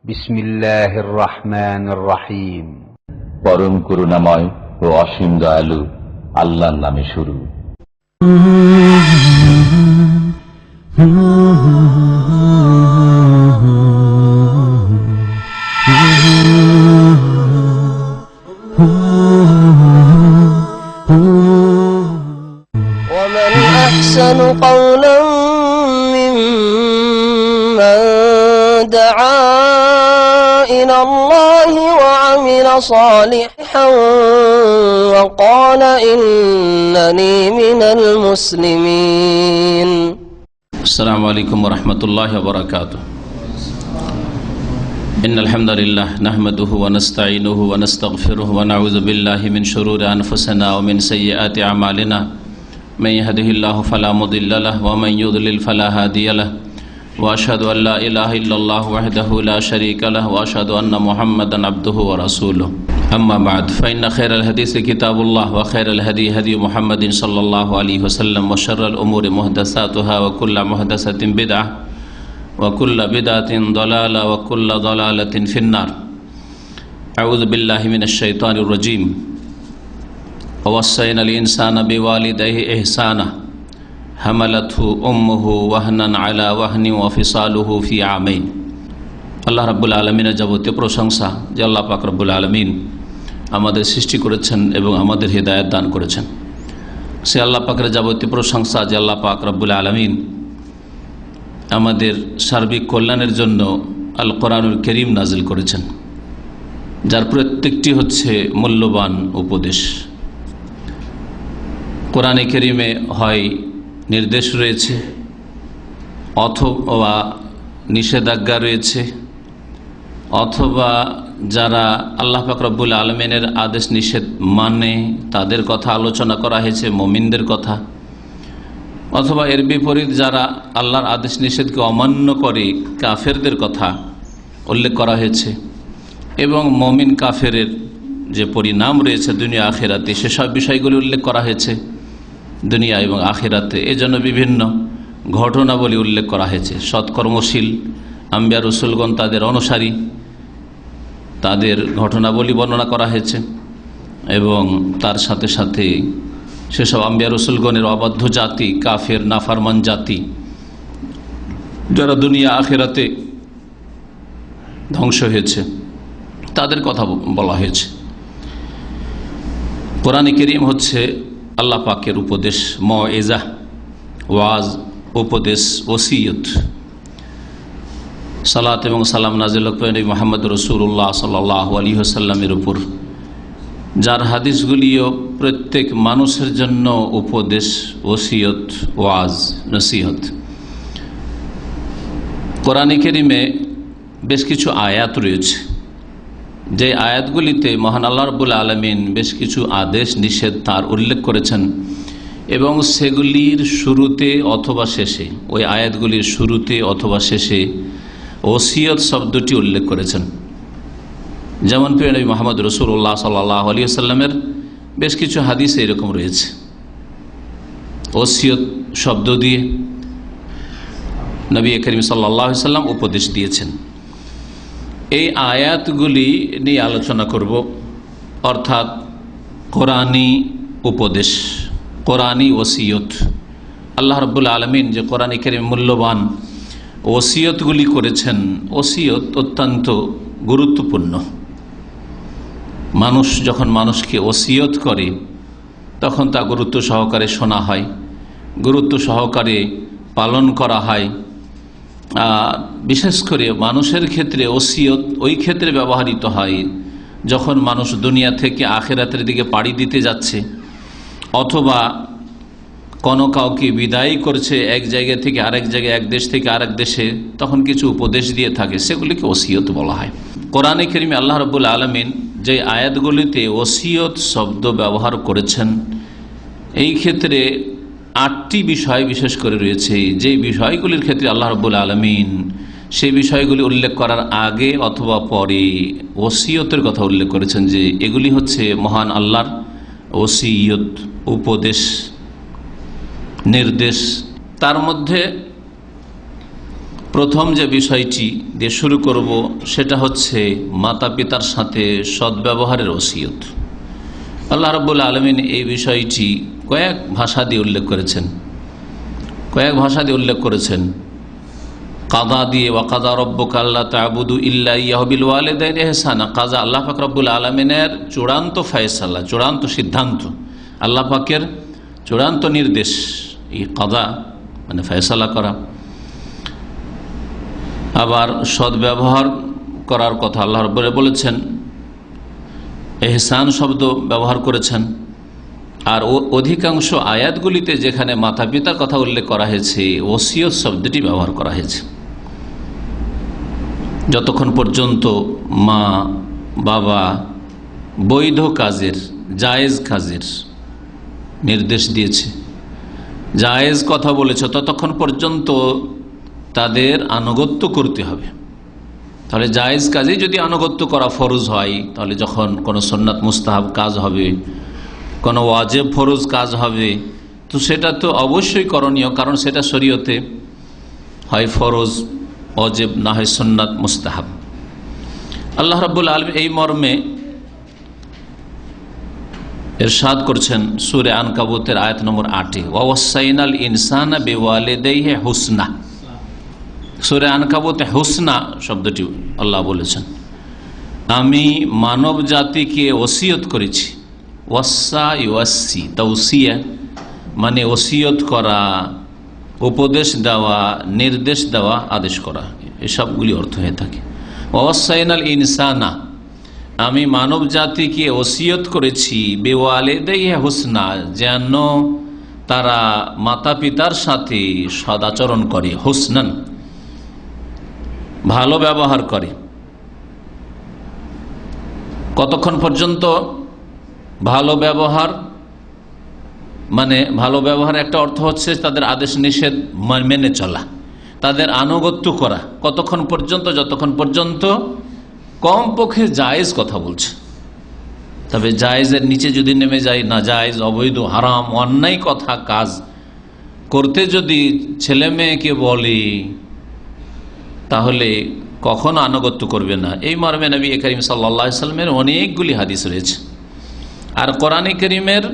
বিসমিল্লাহির রহমানির রহিম। পরম করুণাময় ও অসীম দয়ালু আল্লাহর নামে শুরু। ومن أحسن قولا ممن دعا إلى الله وعمل صالحا وقال إنني من المسلمين. السلام عليكم ورحمة الله وبركاته. إن الحمد لله نحمده ونستعينه ونستغفره ونعوذ بالله من شرور أنفسنا ومن سيئات أعمالنا من يهده الله فلا مضل له ومن يضلل فلا هادي له وأشهد أن لا إله إلا الله وحده لا شريك له وأشهد أن محمدا عبده ورسوله. أما بعد فإن خير الحديث كتاب الله وخير الهدي هدي محمد صلى الله عليه وسلم وشر الأمور محدثاتها وكل محدثة بدعة وكل بدعة ضلالة وكل ضلالة في النار. أعوذ بالله من الشيطان الرجيم. ووصينا الإنسان بوالديه إحسانا حملته أمه وهنا على وهن وفصاله في عامين. আল্লাহ রাব্বুল আলামিনের যাবতীয় প্রশংসা যে আল্লাহ পাক রব্বুল আলামিন আমাদের সৃষ্টি করেছেন এবং আমাদের হিদায়াত দান করেছেন। সে আল্লাহ পাকের যাবতীয় প্রশংসা যে আল্লাহ পাক রব্বুল আলামিন আমাদের সার্বিক কল্যাণের জন্য আল কোরআনুল কারীম নাজিল করেছেন, যার প্রত্যেকটি হচ্ছে মূল্যবান উপদেশ। কোরআনে কারীমে হয় নির্দেশ রয়েছে অথবা নিষেধাজ্ঞা রয়েছে, অথবা যারা আল্লাহ পাক রব্বুল আলামিনের আদেশ নিষেধ মানে তাদের কথা আলোচনা করা হয়েছে, মুমিনদের কথা, অথবা এর বিপরীত যারা আল্লাহর আদেশ নিষেধকে অমান্য করে কাফেরদের কথা উল্লেখ করা হয়েছে, এবং মুমিন কাফেরের যে পরিণাম রয়েছে দুনিয়া আখিরাতে সেসব বিষয়গুলি উল্লেখ করা হয়েছে দুনিয়া এবং আখিরাতে। এজন্য বিভিন্ন ঘটনাবলী উল্লেখ করা হয়েছে। সৎকর্মশীল আম্বিয়া রসুলগণ তাদের অনুসারী তাদের ঘটনাবলী বর্ণনা করা হয়েছে, এবং তার সাথে সাথে সেসব আম্বিয়া রসুলগণের অবাধ্য জাতি, কাফের নাফারমান জাতি যারা দুনিয়া আখিরাতে ধ্বংস হয়েছে তাদের কথা বলা হয়েছে। কোরআনে কারীম হচ্ছে আল্লাহ পাকের উপদেশ, মওইজা, ওয়াজ, উপদেশ, ওসিয়ত। সালাত এবং সালাম নাজিল হোক নবী মুহাম্মদ রাসূলুল্লাহ সাল্লাল্লাহু আলাইহি ওয়াসাল্লামের উপর, যার হাদিসগুলিও প্রত্যেক মানুষের জন্য উপদেশ, ওসিয়ত, ওয়াজ, নসিহত। কোরআনে কারীমে বেশ কিছু আয়াত রয়েছে, যে আয়াতগুলিতে মহান আল্লাহ রাব্বুল আলামিন বেশ কিছু আদেশ নিষেধ তার উল্লেখ করেছেন, এবং সেগুলির শুরুতে অথবা শেষে, ওই আয়াতগুলির শুরুতে অথবা শেষে ওসিয়ত শব্দটি উল্লেখ করেছেন। যেমন প্রিয় নবী মুহাম্মদ রাসূলুল্লাহ সাল্লাল্লাহু আলাইহি ওয়াসাল্লামের বেশ কিছু হাদিসে এরকম রয়েছে, ওসিয়ত শব্দ দিয়ে নবী করিম সাল্লাল্লাহু আলাইহি ওয়াসাল্লাম উপদেশ দিয়েছেন। এই আয়াতগুলি নিয়ে আলোচনা করব, অর্থাৎ কোরআনী উপদেশ, কোরআনী ওসিয়ত। আল্লাহ রাব্বুল আলামিন যে কোরআনে কারীম মূল্যবান ওসিয়তগুলি করেছেন, ওসিয়ত অত্যন্ত গুরুত্বপূর্ণ। মানুষ যখন মানুষকে ওসিয়ত করে তখন তা গুরুত্ব সহকারে শোনা হয়, গুরুত্ব সহকারে পালন করা হয়। বিশেষ করে মানুষের ক্ষেত্রে ওসিয়ত ওই ক্ষেত্রে ব্যবহৃত হয় যখন মানুষ দুনিয়া থেকে আখিরাতের দিকে পাড়ি দিতে যাচ্ছে, অথবা কোনো কাউকে বিদায় করছে এক জায়গা থেকে আরেক জায়গায়, এক দেশ থেকে আরেক দেশে, তখন কিছু উপদেশ দিয়ে থাকে, সেগুলিকে ওসিয়ত বলা হয়। কোরআনে কারীমে আল্লাহ রাব্বুল আলামিন যে আয়াতগুলিতে ওসিয়ত শব্দ ব্যবহার করেছেন, এই ক্ষেত্রে 8টি বিষয় বিশেষ করে রয়েছে, যে বিষয়গুলির ক্ষেত্রে আল্লাহ রাব্বুল আলামিন সেই বিষয়গুলি উল্লেখ করার আগে অথবা পরে ওসিয়তের কথা উল্লেখ করেছেন, যে এগুলি হচ্ছে মহান আল্লাহর ওসিয়ত, উপদেশ, নির্দেশ। তার মধ্যে প্রথম যে বিষয়টি দিয়ে শুরু করব সেটা হচ্ছে মাতা পিতার সাথে সদ্ব্যবহারের ওসিয়ত। আল্লাহ রাব্বুল আলামিন এই বিষয়টি কয়েক ভাষা দিয়ে উল্লেখ করেছেন। কাদা দিয়ে ওয়াকাদা রব্বুকা আল্লা তা'বুদু ইল্লা ইয়্যাহু বিল ওয়ালিদাইনি ইহসানা। কাজা আল্লাহ পাক রব্বুল আলামিনের চূড়ান্ত ফয়সালা, চূড়ান্ত সিদ্ধান্ত, আল্লাহ পাকের চূড়ান্ত নির্দেশ। এই কাদা মানে ফয়সালা করা। আবার সদ্ব্যবহার করার কথা আল্লাহ রাব্বুল বলেছেন, ইহসান শব্দ ব্যবহার করেছেন। আর অধিকাংশ আয়াতগুলিতে যেখানে মাতা পিতার কথা উল্লেখ করা হয়েছে ওসিয়ত শব্দটি ব্যবহার করা হয়েছে। যতক্ষণ পর্যন্ত মা বাবা বৈধ কাজের, জায়েজ কাজের নির্দেশ দিয়েছে, জায়েজ কথা বলেছে, ততক্ষণ পর্যন্ত তাদের আনুগত্য করতে হবে। তাহলে জায়েজ কাজে যদি আনুগত্য করা ফরজ হয়, তাহলে যখন কোনো সুন্নাত মুস্তাহাব কাজ হবে, কোনো ওয়াজিব ফরজ কাজ হবে, তো সেটা তো অবশ্যই করণীয়, কারণ সেটা শরীয়তে হয় ফরজ ওয়াজিব, না হয় সুন্নাত মুস্তাহাব। আল্লাহ রাব্বুল আলামিন এই মর্মে ইরশাদ করছেন সূরা আনকাবুতের আয়াত নম্বর 8, ওয়াসাইনাল ইনসানা বিওয়ালিদাইহি হুসনা। সূরা আনকাবুতে হুসনা শব্দটি আল্লাহ বলেছেন, আমি মানব জাতিকে ওসিয়ত করেছি। ওয়াসা ইউসি তাওসিয়া মানে ওসিয়ত করা, উপদেশ দেওয়া, নির্দেশ দেওয়া, আদেশ করা, এসবগুলি অর্থ হয়ে থাকে। ওয়াসাইনাল ইনসানা, আমি মানব জাতিকে ওসিয়ত করেছি বিওয়ালিদাইহি হুসনা, যেন তারা মাতা পিতার সাথে সদাচরণ করে, হুসনান ভালো ব্যবহার করে। কতক্ষণ পর্যন্ত ভালো ব্যবহার? মানে ভালো ব্যবহার একটা অর্থ হচ্ছে তাদের আদেশ নিষেধ মেনে চলা, তাদের আনুগত্য করা। কতক্ষণ পর্যন্ত? যতক্ষণ পর্যন্ত কমপক্ষে জায়েজ কথা বলছে। তবে জায়েজের নিচে যদি নেমে যায়, না জায়েজ, অবৈধ, হারাম, অন্যায় কথা কাজ করতে যদি ছেলে মেয়েকে বলে, তাহলে কখনো আনুগত্য করবে না। এই মর্মে নবী করিম সাল্লাল্লাহু আলাইহি ওয়াসাল্লামের অনেকগুলি হাদিস রয়েছে। আর কোরআনে কারীমের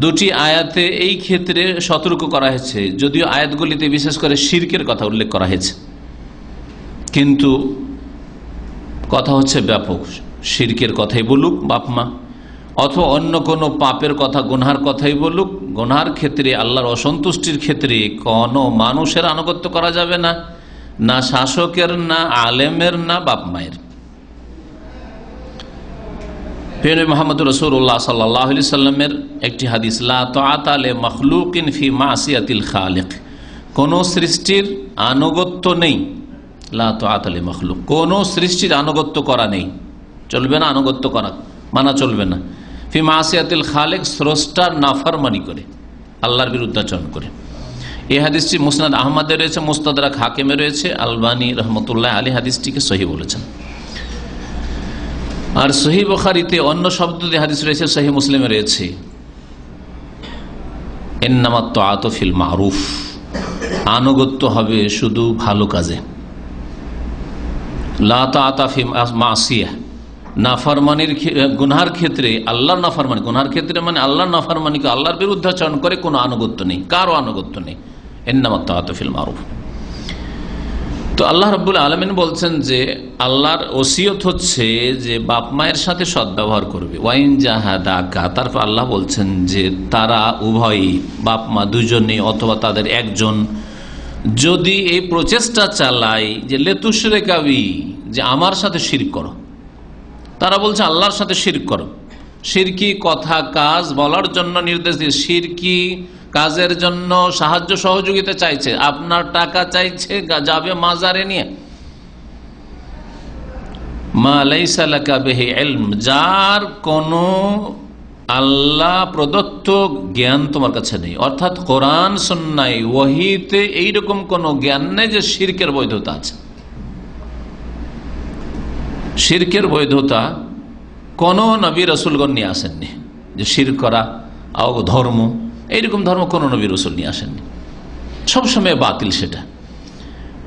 দুটি আয়াতে এই ক্ষেত্রে সতর্ক করা হয়েছে, যদিও আয়াতগুলিতে বিশেষ করে শিরকের কথা উল্লেখ করা হয়েছে, কিন্তু কথা হচ্ছে ব্যাপক। শিরকের কথাই বলুক বাপ মা, অথবা অন্য কোনো পাপের কথা, গুনহার কথাই বলুক, গুনহার ক্ষেত্রে, আল্লাহর অসন্তুষ্টির ক্ষেত্রে কোনো মানুষের আনুগত্য করা যাবে না, না শাসকের, না আলেমের, না বাপ মায়ের। প্রিয় মুহাম্মদ রাসূলুল্লাহ সাল্লাল্লাহু আলাইহি সাল্লামের একটি হাদিস, লা তাআতা লি মাখলুকিন ফি মাসিয়াতিল খালিক, কোন সৃষ্টির আনুগত্য নেই। লা তাআতা লি মাখলুক, কোন সৃষ্টির আনুগত্য করা নেই, চলবে না আনুগত্য করা, মানা চলবে না। ফি মাসিয়াতিল খালিক, স্রষ্টার নাফরমানি করে, আল্লাহর বিরুদ্ধাচরণ করে। এই হাদিসটি মুসনাদ আহমদে রয়েছে, মুস্তাদরাক হাকিমে রয়েছে। আলবানী রহমতুল্লাহ আলী হাদিসটিকে সহিহ বলেছেন। আর সহিহ বুখারীতে অন্য শব্দ দিয়ে হাদিস রয়েছে, সহিহ মুসলিমে রয়েছে, ইন্নামাত তাআতু ফিল মারুফ, আনুগত্য হবে শুধু ভালো কাজে। লা তাআতা ফি মাসিয়াহ, নাফরমানির, গুনহার ক্ষেত্রে, আল্লাহর নাফরমানি, গুনহার ক্ষেত্রে মানে আল্লাহর নাফরমানিকে, আল্লাহর বিরুদ্ধাচরণ করে কোনো আনুগত্য নেই, কারো আনুগত্য নেই। ইন্নামাত তাআতু ফিল মারুফ। তো আল্লাহ রাব্বুল আলামিন বলছেন যে আল্লাহর ওসিয়ত হচ্ছে যে বাপ মায়ের সাথে সদ্ব্যবহার করবে। ওয়াইন জাহাদাকা, তারপর আল্লাহ বলছেন যে তারা উভয়ই, বাপ মা দুজনে অথবা তাদের একজন, যদি এই প্রচেষ্টা চালায় যে লেতুশরিকা বি, যে আমার সাথে শিরক করো, তারা বলছে আল্লাহর সাথে শিরক করো। শিরকি কথা কাজ বলার জন্য নির্দেশ দিয়ে, শিরকি কাজের জন্য সাহায্য সহযোগিতা চাইছে, আপনার টাকা চাইছে, যাবে মাজারে নিয়ে। মা লাইসা লাকা বিহি ইলম, যার কোনো আল্লাহ প্রদত্ত জ্ঞান তোমার কাছে নেই, অর্থাৎ কোরআন সুন্নাহ ওহীতে এইরকম কোন জ্ঞান নেই যে শিরকের বৈধতা আছে। শিরকের বৈধতা কোন নবী রাসূলগণ নিয়ে আসেননি, যে শিরক করা ধর্ম, এইরকম ধর্ম কোন নবী রাসূল নিয়ে আসেননি, সবসময় বাতিল সেটা।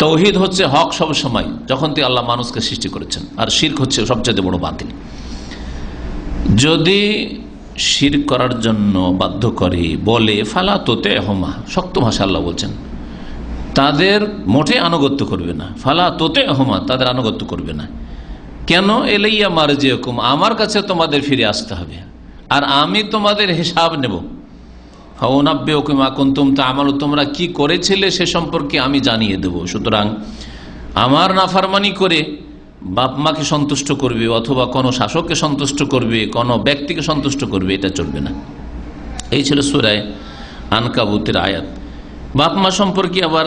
তৌহিদ হচ্ছে হক সব সময়, যখন থেকে আল্লাহ মানুষকে সৃষ্টি করেছেন, আর শিরক হচ্ছে সবচেয়ে বড় বাতিল। যদি শিরক করার জন্য বাধ্য করে, বলে ফালা তোতে হমা, শক্ত ভাষা আল্লাহ বলছেন, তাদের মোটে আনুগত্য করবে না। ফালা তোতে হমা, তাদের আনুগত্য করবে না। কেন? এলাইয়া মারজিউকুম, আমার কাছে তোমাদের ফিরে আসতে হবে, আর আমি তোমাদের হিসাব নেব। ফাউনাব্বিউকুম মা কুনতুম তা'মালু, তোমরা কি করেছিলে সে সম্পর্কে আমি জানিয়ে দেব। সুতরাং আমার নাফরমানি করে বাপ মাকে সন্তুষ্ট করবে, অথবা কোনো শাসককে সন্তুষ্ট করবে, কোনো ব্যক্তিকে সন্তুষ্ট করবে, এটা চলবে না। এই ছিল সূরা আনকাবুতের আয়াত। বাপ মা সম্পর্কে আবার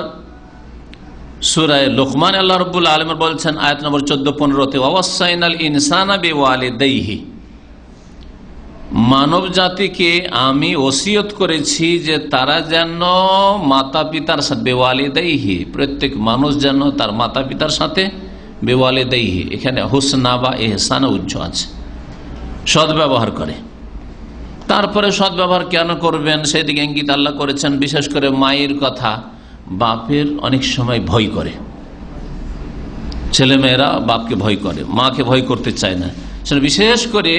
সূরা লোকমান আল্লাহ রাব্বুল আলামিন বলছেন আয়াত নম্বর 14-15-তে, ওয়াসাইনাল ইনসানা বিওয়ালিদাইহি, মানব জাতিকে আমি ওসিয়ত করেছি যে তারা যেন মাতা পিতার সাথে, বেওয়ালিদাইহি, প্রত্যেক মানুষ যেন তার মাতা পিতার সাথে, বেওয়ালিদাইহি এখানে হুসনা বা ইহসান উচ্চ আছে, সদ্ব্যবহার করে। তারপরে সদ্ব্যবহার কেন করবেন সেদিকে ইঙ্গিত আল্লাহ করেছেন। বিশেষ করে মায়ের কথা, বাপের অনেক সময় ভয় করে, ছেলেমেয়েরা বাপকে ভয় করে, মাকে ভয় করতে চায় না। সেটা বিশেষ করে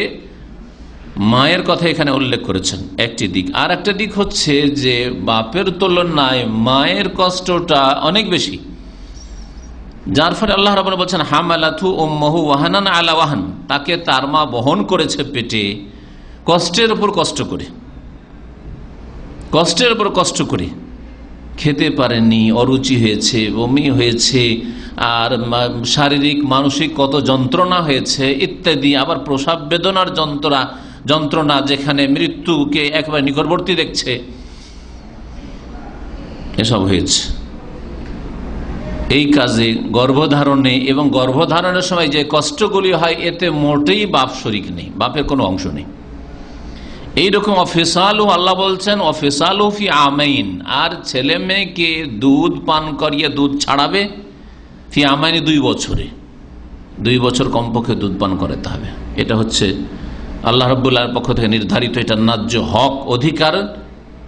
মায়ের কথা এখানে উল্লেখ করেছেন একটি দিক। আর একটা দিক হচ্ছে যে বাপের তুলনায় মায়ের কষ্টটা অনেক বেশি, যার ফলে আল্লাহ রাব্বুল বলছেন হামালাতু উম্মুহু ওয়াহানান আলা ওয়াহান, তাকে তার মা বহন করেছে পেটে কষ্টের উপর কষ্ট করে, কষ্টের উপর কষ্ট করে, খেতে পারেনি, অরুচি হয়েছে, বমি হয়েছে, আর শারীরিক মানসিক কত যন্ত্রণা হয়েছে ইত্যাদি। আবার প্রসব বেদনার যন্ত্রণা, যেখানে মৃত্যুকে একবার নিকটবর্তী দেখছে, এসব হয়েছে। এই কাজে গর্ভধারণে এবং গর্ভধারণের সময় যে কষ্টগুলি হয়, এতে মোটেই বাপ শরিক নেই, বাপের কোনো অংশ নেই। এইরকম অফিসালু, আল্লাহ বলছেন অফিসালু ফি আমাইন, আর ছেলে মেয়েকে দুধ পান করিয়ে দুধ ছাড়াবে ফি আমাইনি, 2 বছরে, 2 বছর কমপক্ষে দুধ পান করাতে হবে। এটা হচ্ছে আল্লাহ রাব্বুল আলামিনের পক্ষ থেকে নির্ধারিত, এটা ন্যায্য হক, অধিকার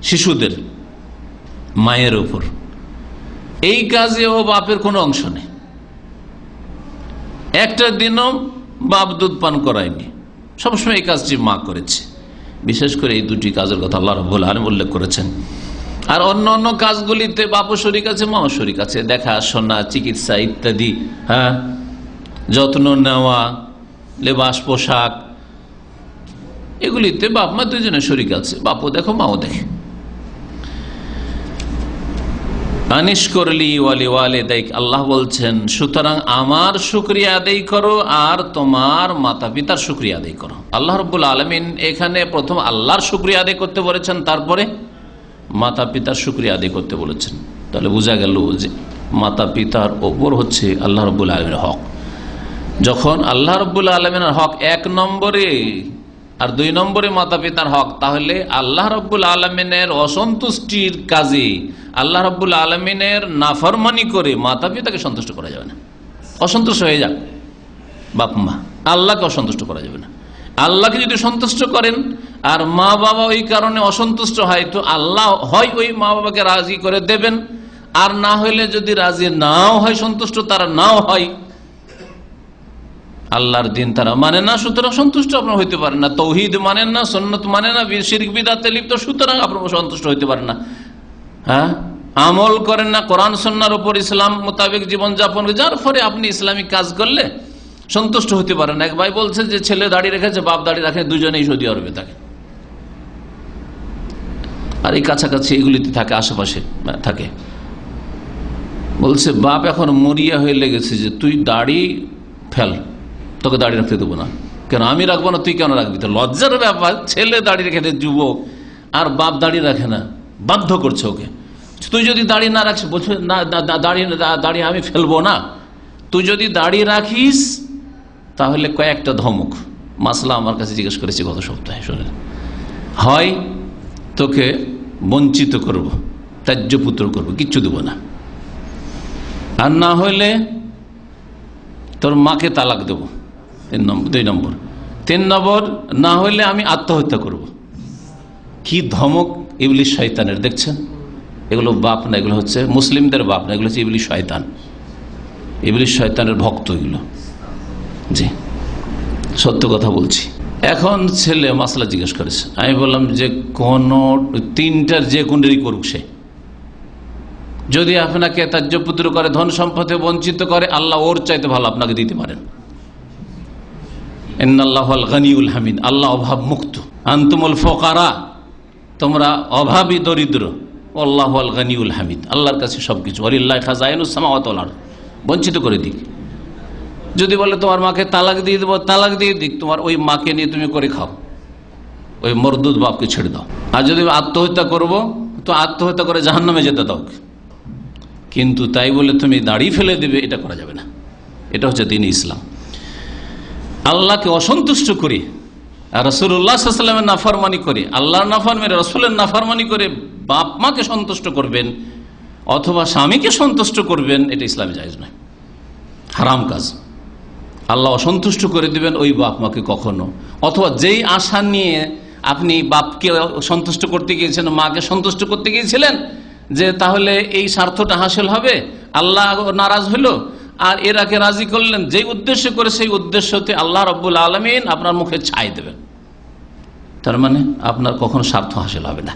শিশুদের মায়ের উপর। এই কাজেও বাপের কোনো অংশ নেই, একটা দিনও বাপ দুধ পান করায়নি, সবসময় এই কাজটি মা করেছে। বিশেষ করে এই 2টি কাজের কথা আল্লাহ রাব্বুল আলামিন উল্লেখ করেছেন। আর অন্য অন্য কাজগুলিতে বাপও শরীক আছে, মাও শরীক আছে, দেখাশোনা, চিকিৎসা ইত্যাদি, হ্যাঁ, যত্ন নেওয়া, লেবাস পোশাক, এগুলিতে বাপ মা দুজনে শরীক আছে, বাপও দেখো মাও দেখে। আনিশ করলি ওয়ালি ওয়ালিদাইক, আল্লাহ বলছেন সুতরাং আমার শুকরিয়া আদায় করো আর তোমার মাতা পিতার শুকরিয়া আদায় করো। আল্লাহ রাব্বুল আলামিন এখানে প্রথম আল্লাহর শুকরিয়া আদায় করতে বলেছেন, তারপরে মাতা পিতার শুকরিয়া আদায় করতে বলেছেন। তাহলে বোঝা গেল যে মাতা পিতার ওপর হচ্ছে আল্লাহ রাব্বুল আলামিনের হক। যখন আল্লাহ রাব্বুল আলামিনের হক 1 নম্বরে আর 2 নম্বরে মাতা পিতার হক, তাহলে আল্লাহ রাব্বুল আলামিনের অসন্তুষ্টির কাজে, আল্লাহ রাব্বুল আলামিনের নাফরমানি করে মাতা পিতাকে সন্তুষ্ট করা যাবে না। অসন্তুষ্ট হয়ে যাক বাপ মা, আল্লাহকে অসন্তুষ্ট করা যাবে না। আল্লাহকে যদি সন্তুষ্ট করেন আর মা বাবা ওই কারণে অসন্তুষ্ট হয়, তো আল্লাহ হয় ওই মা বাবাকে রাজি করে দেবেন, আর না হইলে যদি রাজি নাও হয়, সন্তুষ্ট তারা নাও হয়, আল্লাহর দিন তারা মানে না, সুতরাং সন্তুষ্ট আপনারা হইতে পারেন না। তৌহিদ মানেন না, সুন্নাত মানে না, শিরক বিদআতে লিপ্ত, সুতরাং আপনারা সন্তুষ্ট হইতে পারেন না। হ্যাঁ, আমল করেন না কোরআন সুন্নাহর উপর, ইসলাম মোতাবেক জীবন যাপন, যার ফলে আপনি ইসলামিক কাজ করলে সন্তুষ্ট হতে পারেন না। এক ভাই বলছে যে ছেলে দাড়ি রেখেছে, বাপ দাড়ি রাখে, দুজনেই সৌদি আরবে থাকে, আর এই কাছাকাছি এগুলিতে থাকে, আশেপাশে থাকে। বলছে বাপ এখন মরিয়া হয়ে লেগেছে যে তুই দাড়ি ফেল, তোকে দাড়ি রাখতে দেবো না। কেন? আমি রাখবো না, তুই কেন রাখবি? তো লজ্জার ব্যাপার, ছেলে দাড়ি রেখে দেয়, যুবক, আর বাপ দাড়ি রাখে না, বাধ্য করছে ওকে। তুই যদি দাড়ি না রাখিস, বলছে না দাড়ি আমি ফেলবো না, তুই যদি দাড়ি রাখিস তাহলে কয়েকটা ধমক। মাসলা আমার কাছে জিজ্ঞেস করেছি গত সপ্তাহে, শোনেন, হয় তোকে বঞ্চিত করব, ত্যায্য পুত্র করবো, কিচ্ছু দেবো না, আর না হইলে তোর মাকে তালাক দেবো, 2 নম্বর। 3 নম্বর, না হইলে আমি আত্মহত্যা করব। কি ধমক ইবলিস শয়তানের, দেখছেন? এগুলো বাপ না, এগুলো হচ্ছে মুসলিমদের বাপ না, এগুলো হচ্ছে ইবলিস শয়তান। ইবলিস শয়তানের ভক্ত এগুলো। জি, সত্য কথা বলছি। এখন ছেলে মাসলা জিজ্ঞেস করেছে, আমি বললাম যে কোন তিনটার যে কোনটারই করুক সে, যদি আপনাকে তাজ্জপুত্র করে, ধন সম্পদে বঞ্চিত করে, আল্লাহ ওর চাইতে ভালো আপনাকে দিতে পারেন। ইন্নাল্লাহুল গনিউল হামিদ, আল্লাহ অভাব মুক্ত। আনতুমুল ফুকারা, তোমরা অভাবী দরিদ্র। আল্লাহুল গনিউল হামিদ, আল্লাহর কাছে সবকিছু। ওয়ালিল্লাহি খাযাইনুস সামাওয়াতি ওয়াল আরদ, বঞ্চিত করে দিক। যদি বলে তোমার মাকে তালাক দিয়ে দেবো, তালাক দিয়ে দিক, তোমার ওই মাকে নিয়ে তুমি করে খাও, ওই মরদুদ বাপকে ছেড়ে দাও। আর যদি আত্মহত্যা করবো তো আত্মহত্যা করে জাহান্নামে যেতে দাও। কিন্তু তাই বলে তুমি দাড়ি ফেলে দেবে, এটা করা যাবে না। এটা হচ্ছে দ্বীন ইসলাম। আল্লাহকে অসন্তুষ্ট করে, রাসূলুল্লাহ সাল্লাল্লাহু আলাইহি ওয়াসাল্লামের নাফরমানি করে, আল্লাহর নাফরমানি, রাসূলের নাফরমানি করে বাপ মাকে সন্তুষ্ট করবেন অথবা স্বামীকে সন্তুষ্ট করবেন, এটা ইসলামে জায়েজ নয়, হারাম কাজ। আল্লাহ অসন্তুষ্ট করে দিবেন ওই বাপ মাকে কখনো। অথবা যেই আশা নিয়ে আপনি বাপকে সন্তুষ্ট করতে গিয়েছেন, মাকে সন্তুষ্ট করতে গিয়েছিলেন, যে তাহলে এই স্বার্থটা হাসিল হবে, আল্লাহ নারাজ হলো আর এরাকে রাজি করলেন, যেই উদ্দেশ্য করে সেই উদ্দেশ্যতে আল্লাহ রাব্বুল আলামিন আপনার মুখে ছাই দেবেন। তার মানে আপনার কখনো স্বার্থ হাসিল হবে না,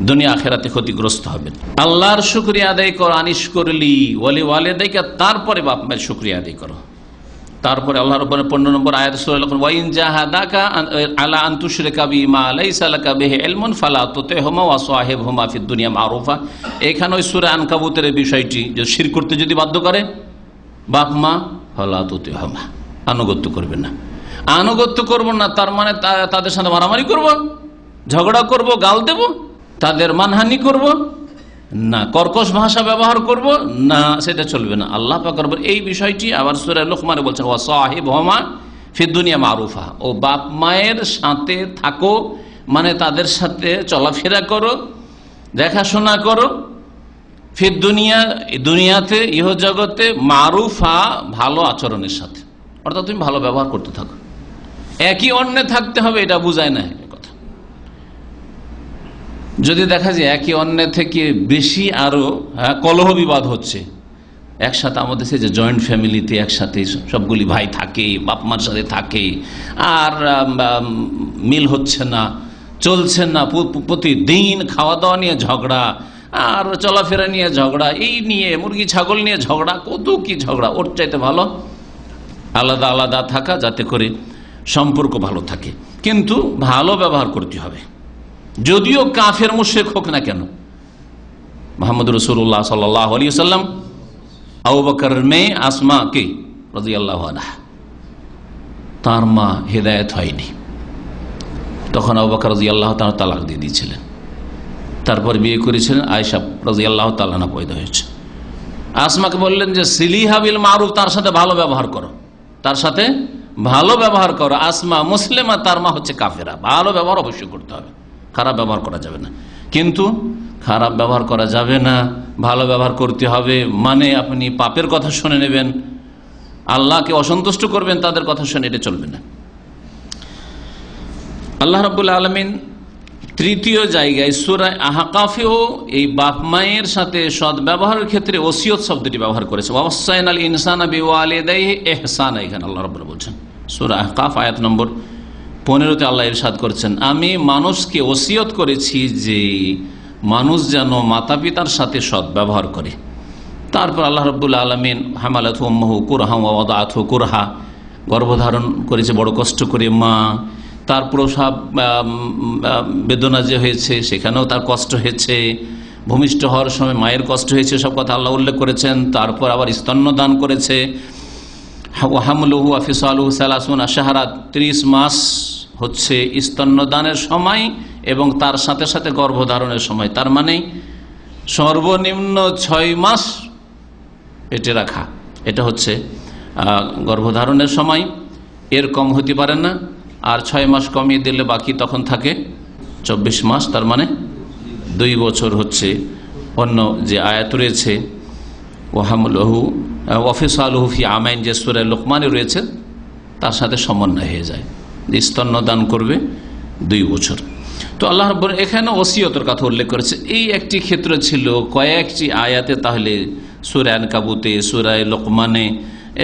দুনিয়া আখেরাতে ক্ষতিগ্রস্ত হবেন। আল্লাহর শুকরিয়া আদায় করো, আনিশ করলি ওয়ালি ওয়ালিদাইকা, তারপরে বাপ মায়ের শুকরিয়া আদায় করো। তারপরে আল্লাহ রাব্বুল 15 নম্বর আয়াত সূরা আল-বাকারা, ওয়া ইন জাহাদাকা আলা আন তুশরিকা বিমা লাইসা লাকা বিহি ইলমুন ফালা তুতিহুমা ওয়া সাহিবহুমা ফিদ দুনিয়া মারুফা। এখানে ওই সূরা আনকাবুতের বিষয়টি, যে শিরক করতে যদি বাধ্য করে বাপ মা, ফালা তুতিহুমা, আনুগত্য করবেন না। আনুগত্য করব না তার মানে তাদের সাথে মারামারি করব, ঝগড়া করব, গাল দেব, তাদের মানহানি করব না, কর্কশ ভাষা ব্যবহার করব না, সেটা চলবে না। আল্লাহ পাক এই বিষয়টি আবার সূরা লুকমানে বলছেন, ওয়া সাহিবহুমা ফিদ দুনিয়া মারুফা, ও বাপ মায়ের সাথে থাকো মানে তাদের সাথে চলাফেরা করো, দেখাশোনা করো, ফিদ দুনিয়া, দুনিয়াতে ইহ জগতে, মারুফা, ভালো আচরণের সাথে, অর্থাৎ তুমি ভালো ব্যবহার করতে থাকো। একই অন্যে থাকতে হবে এটা বুঝায় না কথা। যদি দেখা যায় একই অন্যের থেকে বেশি আরো কলহ বিবাদ হচ্ছে, একসাথে আমাদের যে জয়েন্ট ফ্যামিলিতে একসাথে সবগুলি ভাই থাকে, বাপ মার সাথে থাকে, আর মিল হচ্ছে না, চলছে না, প্রতিদিন খাওয়া দাওয়া নিয়ে ঝগড়া, আর চলাফেরা নিয়ে ঝগড়া, এই নিয়ে মুরগি ছাগল নিয়ে ঝগড়া, কত কি ঝগড়া। ওর চাইতে ভালো আলাদা আলাদা থাকা, যাতে করে সম্পর্ক ভালো থাকে, কিন্তু ভালো ব্যবহার করতে হবে। যদিও কাফের মুশরিক হোক না কেন। মুহাম্মদ রাসূলুল্লাহ সাল্লাল্লাহু আলাইহি ওয়াসাল্লাম আবু বকরের মেয়ে আসমা কে রাদিয়াল্লাহু আনহা, তার মা হেদায়েত হয়নি, তখন আবু বকর রাদিয়াল্লাহু তাআলা তালাক দিয়ে দিয়েছিলেন। তারপর বিয়ে করেছিলেন আয়েশা রাদিয়াল্লাহু তাআলা না, পয়দা হয়েছে। আসমাকে বললেন যে সিলিহা বিল মারুফ, তার সাথে ভালো ব্যবহার করো, তার সাথে ভালো ব্যবহার করো। আসমা মুসলিমা, তার মা হচ্ছে কাফেরা। ভালো ব্যবহার অবশ্যই করতে হবে, খারাপ ব্যবহার করা যাবে না। কিন্তু খারাপ ব্যবহার করা যাবে না, ভালো ব্যবহার করতে হবে। মানে আপনি পাপের কথা শুনে নেবেন, আল্লাহকে অসন্তুষ্ট করবেন তাদের কথা শুনে, এটা চলবে না। আল্লাহ রাব্বুল আলামিন তৃতীয় জায়গায় সূরা আহকাফেও এই বাপ মায়ের সাথে সৎ ব্যবহারের ক্ষেত্রে ওসিয়ত শব্দটি ব্যবহার করেছে। ওয়াসাইনাল ইনসানা বিওয়ালিদাইহি ইহসানা, এখানে আল্লাহ রাব্বুল বলছেন সূরা আহকাফ আয়াত নম্বর 15-তে আল্লাহ ইরশাদ করেছেন, আমি মানুষকে ওসিয়ত করেছি যে মানুষ যেন মাতা পিতার সাথে সৎ ব্যবহার করে। তারপর আল্লাহ রাব্বুল আলামিন হামালাতহু উম্মুহু কুরহা ওয়া ওয়াদাআতহু কুরহা, গর্ভধারণ করেছে বড় কষ্ট করে মা, তার প্রসব বেদনা যে হয়েছে সেখানেও তার কষ্ট হয়েছে, ভূমিষ্ঠ হওয়ার সময় মায়ের কষ্ট হয়েছে, সব কথা আল্লাহ উল্লেখ করেছেন। তারপর আবার স্তন্যদান করেছে, হামলুহু ওয়া ফিসালুহু 30 শাহরা, 30 মাস হচ্ছে স্তন্যদানের সময় এবং তার সাথে সাথে গর্ভধারণের সময়। তার মানে সর্বনিম্ন 6 মাস পেটে রাখা, এটা হচ্ছে গর্ভধারণের সময়, এর কম হতে পারে না। আর 6 মাস কমিয়ে দিলে বাকি তখন থাকে 24 মাস, তার মানে 2 বছর হচ্ছে অন্য যে আয়াত রয়েছে ওয়াহামুলহু ওয়াফিসালহু ফি আমাইন, যে সূরা লুকমানে রয়েছে, তার সাথে সমন্বয় হয়ে যায়, স্তন্যদান করবে 2 বছর। তো আল্লাহ রাব্বুল এখানে ওসিয়তের কথা উল্লেখ করেছে। এই একটি ক্ষেত্র ছিল কয়েকটি আয়াতে, তাহলে সূরা আনকাবুতে, সূরা লুকমানে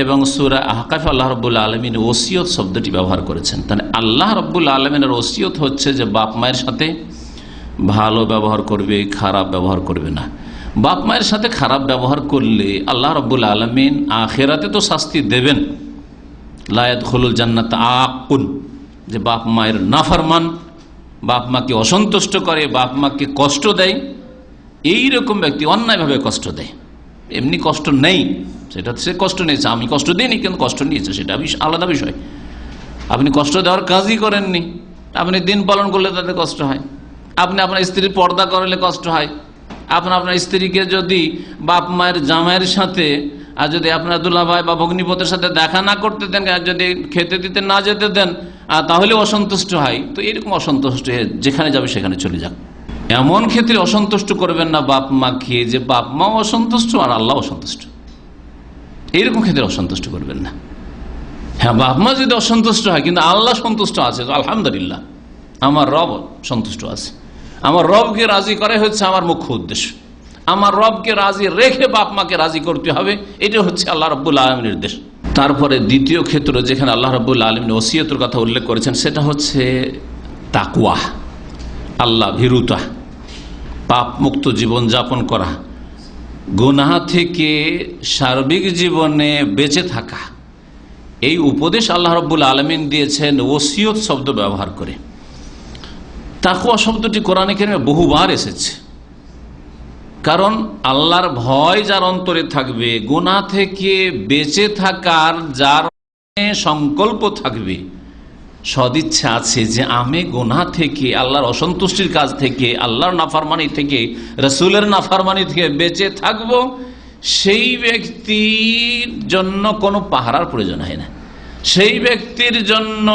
এবং সূরা আহকাফ আল্লাহ রাব্বুল আলামিন ওসিয়ত শব্দটি ব্যবহার করেছেন। তাহলে আল্লাহ রাব্বুল আলামিনের ওসিয়ত হচ্ছে যে বাপ মায়ের সাথে ভালো ব্যবহার করবে, খারাপ ব্যবহার করবে না। বাপ মায়ের সাথে খারাপ ব্যবহার করলে আল্লাহ রাব্বুল আলামিন আখিরাতে তো শাস্তি দেবেন। লা ইয়াদখুলুল জান্নাত আকুন, যে বাপ মায়ের নাফরমান, বাপ মাকে অসন্তুষ্ট করে, বাপ মাকে কষ্ট দেয়, এইরকম ব্যক্তি অন্যায়ভাবে কষ্ট দেয়। এমনি কষ্ট নেই, সেটা সে কষ্ট নিয়েছে, আমি কষ্ট দিইনি কিন্তু কষ্ট নিয়েছে, সেটা আলাদা বিষয়। আপনি কষ্ট দেওয়ার কাজই করেননি, আপনি দিন পালন করলে তাতে কষ্ট হয়, আপনি আপনার স্ত্রীর পর্দা করলে কষ্ট হয়, আপনার স্ত্রীকে যদি বাপ মায়ের জামাইয়ের সাথে আর যদি আপনার দুলাভাই বা ভগ্নিপতির সাথে দেখা না করতে দেন, আর যদি খেতে দিতে না যেতে দেন, তাহলে অসন্তুষ্ট হয়। তো এরকম অসন্তুষ্ট যেখানে যাবে সেখানে চলে যাক। এমন ক্ষেত্রে অসন্তুষ্ট করবেন না বাপ মাকে যে বাপ মা অসন্তুষ্ট আর আল্লাহ অসন্তুষ্ট, এইরকম ক্ষেত্রে অসন্তুষ্ট করবেন না। হ্যাঁ, বাপ মা যদি অসন্তুষ্ট হয় কিন্তু আল্লাহ সন্তুষ্ট আছে, আলহামদুলিল্লাহ, আমার রব সন্তুষ্ট আছে, আমার রবকে রাজি করাই হচ্ছে আমার মুখ্য উদ্দেশ্য। আমার রবকে রাজি রেখে বাপ মাকে রাজি করতে হবে, এটা হচ্ছে আল্লাহ রাব্বুল আলামিনের নির্দেশ। তারপরে দ্বিতীয় ক্ষেত্র যেখানে আল্লাহ রাব্বুল আলামিন ওসিয়তের কথা উল্লেখ করেছেন, সেটা হচ্ছে তাকওয়া, আল্লাহ ভীরুতা, পাপ মুক্ত জীবন যাপন করা, গুনাহ থেকে সার্বিক জীবনে বেঁচে থাকা। এই উপদেশ আল্লাহ রাব্বুল আলামিন দিয়েছেন ওসিয়ত শব্দ ব্যবহার করে। তাকওয়া শব্দটি কোরআনে কারিমে বহুবার এসেছে, কারণ আল্লাহর ভয় যার অন্তরে থাকবে, গুনাহ থেকে বেঁচে থাকার যার সংকল্প থাকবে, সদিচ্ছা আছে যে আমি গুনাহ থেকে, আল্লাহর অসন্তুষ্টির কাজ থেকে, আল্লাহর নাফরমানি থেকে, রাসূলের নাফরমানি থেকে বেঁচে থাকব, সেই ব্যক্তির জন্য কোনো পাহারার প্রয়োজন হয় না। সেই ব্যক্তির জন্য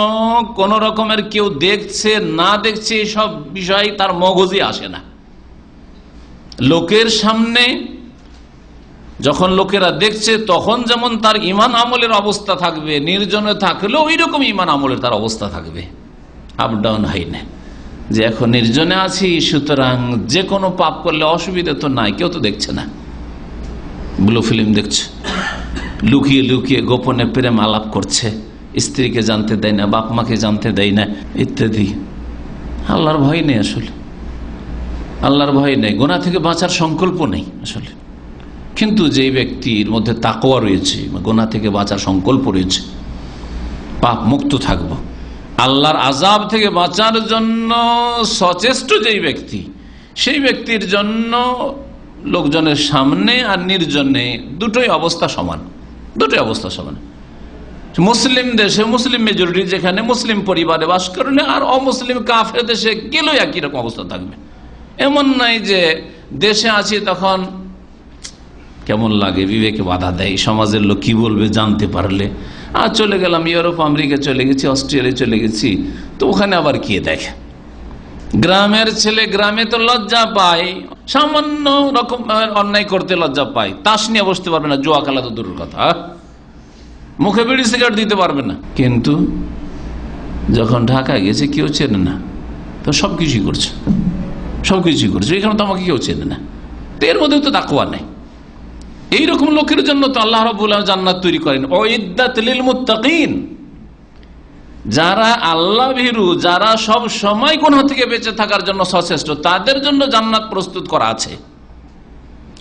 কোন রকমের কেউ দেখছে না দেখছে সব বিষয় তার মগজে আসে না। লোকের সামনে যখন লোকেরা দেখছে তখন যেমন তার ঈমান আমলের অবস্থা থাকবে, নির্জনে থাকলেও ওই রকম ঈমান আমলের তার অবস্থা থাকবে, আপ ডাউন হয় না। যে এখন নির্জনে আছি সুতরাং যে কোনো পাপ করলে অসুবিধা তো নাই, কেউ তো দেখছে না, ব্লু ফিল্ম দেখছে, লুকিয়ে লুকিয়ে গোপনে প্রেম আলাপ করছে, স্ত্রীকে জানতে দেয় না, বাপ মাকে জানতে দেয় না, ইত্যাদি। আল্লাহর ভয় নেই, আসলে আল্লাহর ভয় নেই, গুনাহ থেকে বাঁচার সংকল্প নেই আসলে। কিন্তু যে ব্যক্তির মধ্যে তাকওয়া রয়েছে, গুনাহ থেকে বাঁচার সংকল্প রয়েছে, পাপ মুক্ত থাকব, আল্লাহর আযাব থেকে বাঁচার জন্য সচেষ্ট যেই ব্যক্তি, সেই ব্যক্তির জন্য লোকজনের সামনে আর নির্জনে দুটোই অবস্থা সমান, দুটোই অবস্থা সমান। মুসলিম দেশে মুসলিম মেজরিটি যেখানে মুসলিম পরিবারে বাস করলে আর অমুসলিম কাফের দেশে গেলেও একই রকম অবস্থা থাকবে। এমন নাই যে দেশে আছি তখন কেমন লাগে, বিবেকে বাধা দেয়, সমাজের লোক কি বলবে জানতে পারলে, আর চলে গেলাম ইউরোপ আমেরিকা চলে গেছি, অস্ট্রেলিয়া চলে গেছি, তো ওখানে আবার কে দেখে। গ্রামের ছেলে গ্রামে তো লজ্জা পায়, সামান্য রকম অন্যায় করতে লজ্জা পায়, তাস নিয়ে বসতে পারবে না, জুয়া খেলা তো দূরের কথা, মুখে বিড়ি সিগারেট দিতে পারবে না। কিন্তু যখন ঢাকা গেছে কেউ চেনে না, তো সবকিছুই করছে, সবকিছুই করছে, এখানে তো আমাকে কেউ চেনে না, তো এর মধ্যে তো তাকওয়া নেই। এইরকম লোকের জন্য তো আল্লাহ রাব্বুল আলামিন জান্নাত তৈরি করেন, উইদ্দাত লিল মুত্তাকিন, যারা আল্লাহ ভীরু, যারা সব সময় গুনাহ থেকে বেঁচে থাকার জন্য সচেষ্ট, তাদের জন্য জান্নাত প্রস্তুত করা আছে।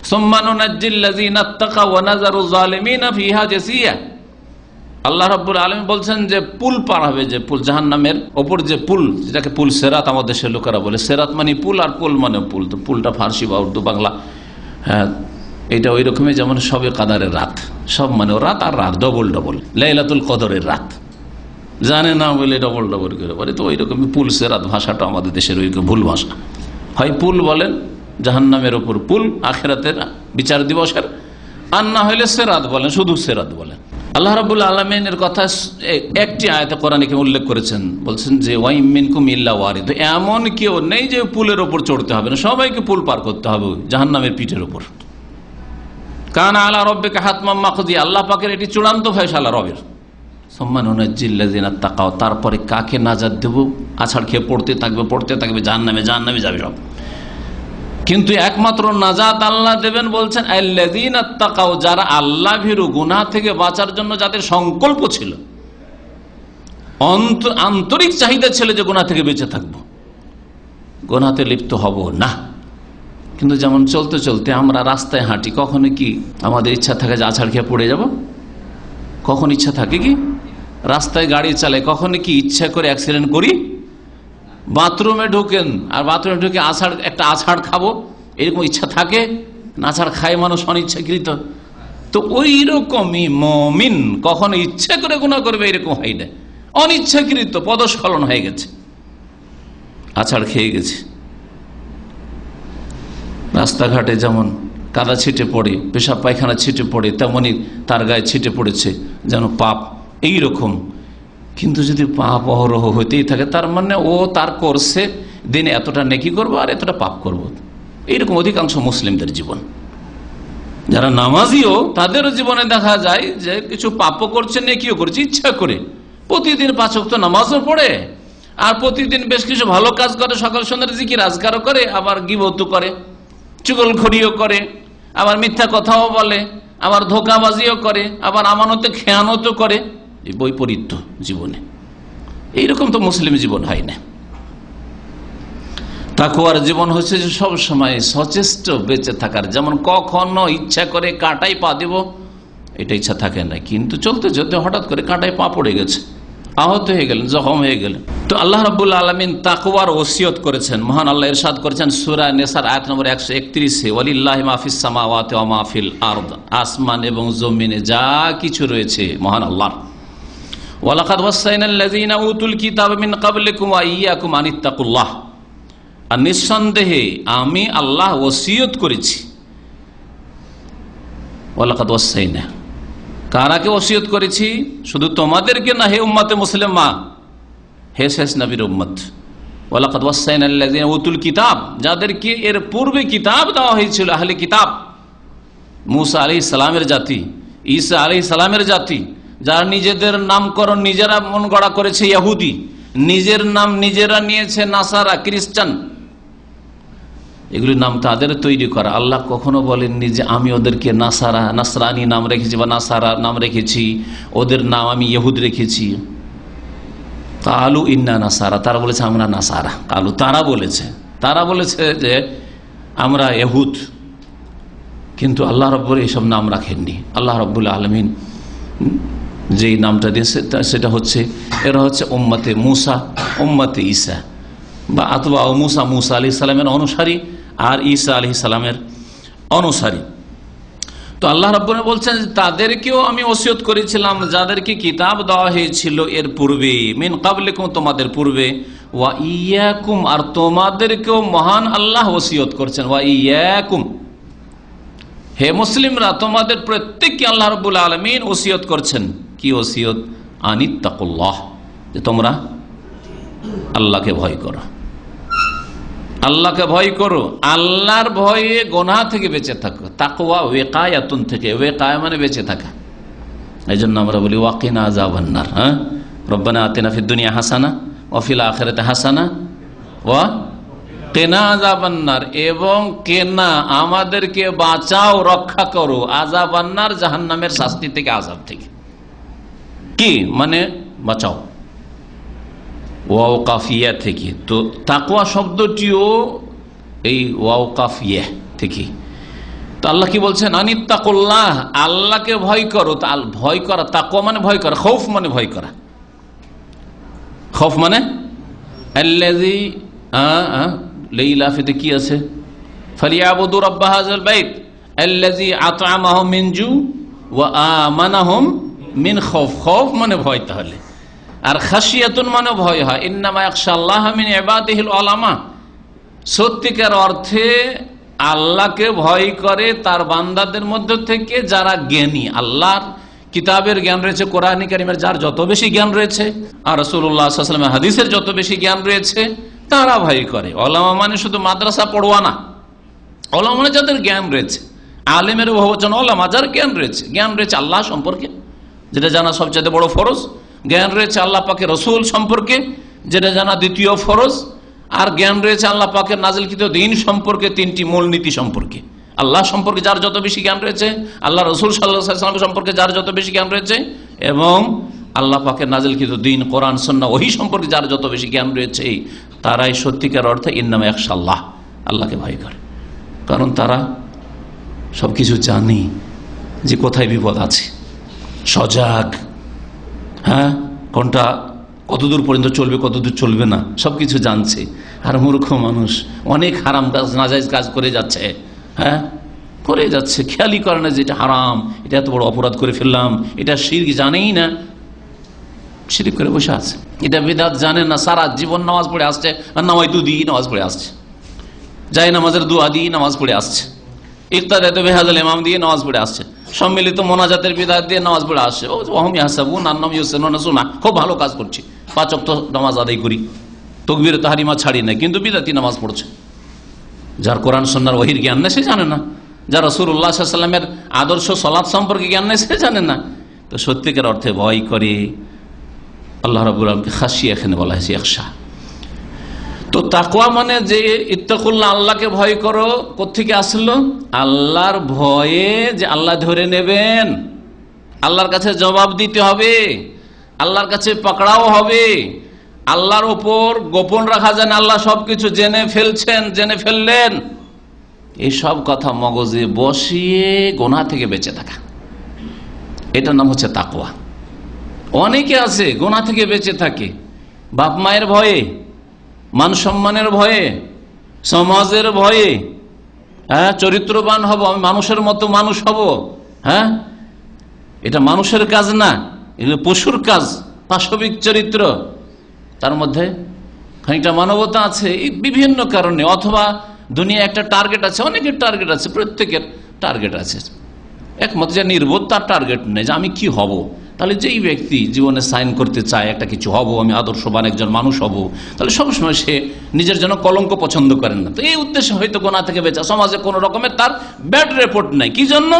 সুম্মা নুনাজ্জিল লাযিনা ইত্তাকাও ওয়া নাযারু যালিমিনা ফিহা জাসিয়া। আল্লাহ রাব্বুল আলামিন বলছেন যে পুল পার হবে, যে পুল জাহান্নামের ওপর, যে পুল, যেটাকে পুল সেরাত আমাদের দেশের লোকেরা বলে, সেরাত মানে পুল আর পুল মানে পুল, তো পুলটা ফার্সি বা উর্দু বাংলা, হ্যাঁ এটা ওই রকমই, যেমন সবে কাদারের রাত, সব মানে রাত আর রাত, ডবল ডবল, লাইলাতুল কদরের রাত, জানে না বলে ডবল ডবল করে বলে, তো ওই রকমই পুল সেরাত ভাষাটা আমাদের দেশের ওই ভুল ভাষা। হয় পুল বলেন জাহান্নামের ওপর পুল আখিরাতের বিচার দিবসের, আর না হইলে সেরাত বলেন, শুধু সেরাত বলেন। আল্লাহ রাব্বুল আলামিনের কথা একটি আয়াতে কোরআনে উল্লেখ করেছেন, বলছেন যে ওয়াইম মিনকুম ইল্লা ওয়ারিদ, এমন কেউ নেই যে পুলের ওপর চড়তে হবে না, সবাইকে পুল পার করতে হবে জাহান্নামের পিঠের ওপর। কানা আলা রাব্বিকা হাতমান মাকদিয়া, আল্লাহ পাকের এটি চূড়ান্ত ফয়সালা রবের। সুম্মা নুনাজ্জিল লাযিনা তাকাও, তারপরে কাকে নাজাত দেব, আছাড় খেয়ে পড়তে থাকবে জাহান্নামে, জাহান্নামে যাবে সব। কিন্তু একমাত্র নাজাত আল্লাহ দেবেন বলছেন আল্লাযীনা তাকাও, যারা আল্লাহ ভীরু, গুনাহ থেকে বাঁচার জন্য যাদের সংকল্প ছিল, আন্তরিক চাহিদা ছিল যে গুনাহ থেকে বেঁচে থাকবো, গুনাহতে লিপ্ত হব না। কিন্তু যেমন চলতে চলতে আমরা রাস্তায় হাঁটি, কখনো কি আমাদের ইচ্ছা থাকে যে আছাড় খেয়ে পড়ে যাব? কখন ইচ্ছা থাকে কি? রাস্তায় গাড়ি চালাই, কখনো কি ইচ্ছা করে অ্যাক্সিডেন্ট করি? বাথরুমে ঢোকেন আর বাথরুমে ঢুকে একটা আছাড় খাবো, এরকম ইচ্ছা থাকে? আছাড় খায় মানুষ অনিচ্ছাকৃত। তো ওই রকমই মুমিন কখনো ইচ্ছা করে গুনাহ করবে এরকম হয় না, অনিচ্ছাকৃত পদস্খলন হয়ে গেছে, আছাড় খেয়ে গেছে। রাস্তাঘাটে যেমন কাদা ছিটে পড়ে, পেশাব পায়খানা ছিটে পড়ে, তেমনি তার গায়ে ছিটে পড়েছে যেন পাপ, এই রকম। কিন্তু যদি পাপ অহরহ হইতেই থাকে, তার মানে ও তার করছে দিনে এতটা নেকি করবো আর এতটা পাপ করব, এইরকম অধিকাংশ মুসলিমদের জীবন। যারা নামাজিও তাদেরও জীবনে দেখা যায় যে কিছু পাপও করছে, নেকিও করছে ইচ্ছা করে, প্রতিদিন 5 ওয়াক্ত নামাজও পড়ে আর প্রতিদিন বেশ কিছু ভালো কাজ করে, সকাল সন্ধ্যার জিকির আজকারও করে, আবার গীবতও করে, চুগলখড়িও করে, আবার মিথ্যা কথাও বলে, আবার ধোঁকাবাজিও করে, আবার আমানতে খেয়ানতও করে। বৈপরীত্য জীবনে, এইরকম তো মুসলিম জীবন হয় না। তাকওয়ার জীবন হচ্ছে যে সব সময় সচেষ্ট বেঁচে থাকার, যেমন কখনো ইচ্ছা করে কাঁটায় পা দেব এটা ইচ্ছা থাকে না, কিন্তু চলতে চলতে হঠাৎ করে কাঁটায় পা পড়ে গেছে, আহত হয়ে গেলেন, জখম হয়ে গেলেন। তো আল্লাহ রাব্বুল আলামিন তাকওয়ার ওসিয়ত করেছেন। মহান আল্লাহ ইরশাদ করেছেন সূরা নিসার আয়াত নম্বর 131-এ, ওয়ালিল্লাহি মা ফিস সামাওয়াতি ওয়া মা ফিল আরদ, আসমান এবং জমিনে যা কিছু রয়েছে মহান আল্লাহর। ওয়ালাকাদ ওয়াসাইনাল লাযীনা উতুল কিতাবা মিন ক্বাবলিকুম ওয়া ইয়্যাকুম আনিত্তাকুল্লাহ, আর নিঃসন্দেহে আমি আল্লাহ ওসিয়ত করেছি। ওয়ালাকাদ ওয়াসাইনা, কারাকে ওসিয়ত করেছি? শুধু তোমাদেরকে না, হে উম্মতে মুসলিমা, হে শেষ নবীর উম্মত। ওয়ালাকাদ ওয়াসাইনাল লাযীনা উতুল কিতাব, যাদেরকে এর পূর্বে কিতাব দেওয়া হয়েছিল, আহলে কিতাব, মুসা আলাইহিস সালামের জাতি, ঈসা আলাইহিস সালামের জাতি, যারা নিজেদের নামকরণ নিজেরা মন গড়া করেছে ইহুদি, নিজের নাম নিজেরা নিয়েছে নাসারা, খ্রিস্টান, এগুলির নাম তাদের তৈরি করা। আল্লাহ কখনো বলেননি যে আমি ওদেরকে নাসরানি নাম রেখেছি বা নাসারা নাম রেখেছি, ওদের নাম আমি ইহুদ রেখেছি। কালু ইন্না নাসারা, তারা বলেছে আমরা নাসারা। কালু, তারা বলেছে যে আমরা ইহুদ, কিন্তু আল্লাহ রব্বুল এইসব নাম রাখেননি। আল্লাহ রব্বুল আলামিন যেই নামটা দিয়েছে সেটা হচ্ছে, এরা হচ্ছে উম্মতে মুসা, উম্মতে ঈসা, বা আতবা ও মুসা, মুসা আলাইহিস সালামের অনুসারী আর ঈসা আলাইহিস সালামের অনুসারী। তো আল্লাহ রাব্বুল বলছেন তাদেরকেও আমি ওসিয়ত করেছিলাম যাদেরকে কিতাব দেওয়া হয়েছিল এর পূর্বে, মিন ক্বাবলিকুম, তোমাদের পূর্বে, ওয়া ইয়্যাকুম, আর তোমাদেরকেও মহান আল্লাহ ওসিয়ত করছেন, ওয়া ইয়্যাকুম, হে মুসলিমরা তোমাদের প্রত্যেককে আল্লাহ রাব্বুল আলামিন ওসিয়ত করছেন। কি ওসিয়ত? আনিত্তাকুল্লাহ, যে তোমরা আল্লাহকে ভয় করো, আল্লাহকে ভয় করো, আল্লাহর ভয়ে গুনাহ থেকে বেঁচে থাকো। তাকওয়া ওয়াকায়াতুন থেকে, ওয়াকায়া মানে বেঁচে থাকা। এই জন্য আমরা বলি ওয়াকিনা আযাবান নার। হ্যাঁ, রব্বানা আতিনা ফিদ দুনিয়া হাসানা ওয়া ফিল আখিরাতি হাসানা ওয়া কিনা আযাবান নার, এবং কেনা আমাদেরকে বাঁচাও, রক্ষা করো আযাবান নার, জাহান্নামের শাস্তি থেকে, আযাব থেকে। কি মানে? বাঁচাও। ওয়াও কাফিয়া থেকে, তো তাকওয়া শব্দটিও এই ওয়াও কাফিয়া থেকে। তো আল্লাহ কি বলছেন? আনিত্তাকুল্লাহ, আল্লাহকে ভয় করো। ভয় করা, তাকওয়া মানে ভয় করা, খৌফ মানে ভয় করা। খৌফ মানে আল্লাযী লাইলাফিতে কি আছে? ফালিয়াবুদু রাব্ব হাযাল বাইত আল্লাযী আত'আমাহুম মিন জু ওয়া আমানাহুম মিন খৌফ। খৌফ মানে ভয়। তাহলে আর খাশিয়াতুন মানে ভয় হয়। ইন্নামা ইয়াখশাল্লাহা মিন ইবাদিহিল উলামা, সত্যিকার অর্থে আল্লাহকে ভয় করে তার বান্দাদের মধ্য থেকে যারা জ্ঞানী। আল্লাহর কিতাবের জ্ঞান রয়েছে, কোরআন কারীমের যার যত বেশি জ্ঞান রয়েছে, আর রাসূলুল্লাহ সাল্লাল্লাহু আলাইহি ওয়াসাল্লামের হাদিসের যত বেশি জ্ঞান রয়েছে, তারা ভয় করে। উলামা মানে শুধু মাদ্রাসা পড়ুয়া না, উলামা মানে যাদের জ্ঞান রয়েছে। আলেমের বহুবচন উলামা, যার জ্ঞান রয়েছে আল্লাহ সম্পর্কে, যেটা জানা সবচেয়ে বড় ফরজ। জ্ঞান রয়েছে আল্লাহ পাকের রসুল সম্পর্কে, যেটা জানা দ্বিতীয় ফরজ। আর জ্ঞান রয়েছে আল্লাহ পাকের নাজিলকৃত দ্বীন সম্পর্কে, তিনটি মূলনীতি সম্পর্কে। আল্লাহ সম্পর্কে যার যত বেশি জ্ঞান রয়েছে, আল্লাহ রসুল সাল্লাল্লাহু আলাইহি ওয়াসাল্লাম সম্পর্কে যার যত বেশি জ্ঞান রয়েছে, এবং আল্লাহ পাকের নাজিলকৃত দ্বীন কোরআন সুন্নাহ ওহী সম্পর্কে যার যত বেশি জ্ঞান রয়েছে, তারাই সত্যিকার অর্থে ইন্নামা ইয়াখশাল্লাহ, আল্লাহকে ভয় করে। কারণ তারা সবকিছু জানে যে কোথায় বিপদ আছে, সজাগ, হ্যাঁ, কোনটা কতদূর পর্যন্ত চলবে, কতদূর চলবে না, সবকিছু জানছে। আর মূর্খ মানুষ অনেক হারাম কাজ, নাজায়েজ কাজ করে যাচ্ছে, হ্যাঁ, করে যাচ্ছে, খেয়ালই করে না যে এটা হারাম, এটা এত বড় অপরাধ করে ফেললাম, এটা শিরক জানেই না, শিরক করে বসে আছে। এটা বিদআত জানে না, সারা জীবন নামাজ পড়ে আসছে, আর নামাইতু দিয়ে নামাজ পড়ে আসছে, যাই নামাজের দোয়া দিয়ে নামাজ পড়ে আসছে, ইক্তাদাত বিহাযাল ইমাম দিয়ে নামাজ পড়ে আসছে, সম্মিলিত মোনাজাতের বিদআত দিয়ে নামাজ পড়ে আসছে। ও ওয়াহুম ইয়াহসাবুন আন্নাহুম ইউহসিনুনা সুন্নাহ, খুব ভালো কাজ করছি, 5 ওয়াক্ত নামাজ আদায় করি, তাকবীরে তাহরিমা ছাড়ি না, কিন্তু বিদআতি নামাজ পড়ছে। যার কোরআন সুন্নাহর ওহীর জ্ঞান নেই সে জানে না, যার রাসূলুল্লাহ সাল্লাল্লাহু আলাইহি ওয়াসাল্লামের আদর্শ সালাত সম্পর্কে জ্ঞান নেই সে জানে না। তো সত্যিকার অর্থে ভয় করে আল্লাহ রাব্বুল আলামিনকে খাশিয়া এখানে বলা হয়েছে, ইখশা। তো তাকওয়া মানে যে ইত্তাকুল্লাহ, আল্লাহকে ভয় করো, কোত্থেকে আসলো? আল্লাহর ভয়ে, যে আল্লাহ ধরে নেবেন, আল্লাহর কাছে জবাব দিতে হবে, আল্লাহর কাছে পাকড়াও হবে, আল্লাহর ওপর গোপন রাখা যায় না, আল্লাহ সবকিছু জেনে ফেলছেন, জেনে ফেললেন, এইসব কথা মগজে বসিয়ে গুনাহ থেকে বেঁচে থাকা, এটার নাম হচ্ছে তাকওয়া। অনেকে আছে গুনাহ থেকে বেঁচে থাকে বাপ মায়ের ভয়ে, মান সম্মানের ভয়ে, সমাজের ভয়ে, হ্যাঁ, চরিত্রবান হব, আমি মানুষের মতো মানুষ হব, হ্যাঁ, এটা মানুষের কাজ না, এগুলো পশুর কাজ, পাশবিক চরিত্র, তার মধ্যে খানিকটা মানবতা আছে, এই বিভিন্ন কারণে। অথবা দুনিয়া একটা টার্গেট আছে, অনেকের টার্গেট আছে, প্রত্যেকের টার্গেট আছে, একমত যে নির্বোধ তার টার্গেট নেই যে আমি কি হব। তাহলে যেই ব্যক্তি জীবনে সাইন করতে চায় একটা কিছু হব, আমি আদর্শবান একজন মানুষ হব, তাহলে সবসময় সে নিজের জন্য কলঙ্ক পছন্দ করেন না। তো এই উদ্দেশ্যে হয়তো গোনা থেকে বেঁচা, সমাজে কোনো রকমের তার ব্যাড রিপোর্ট নাই, কি জন্য?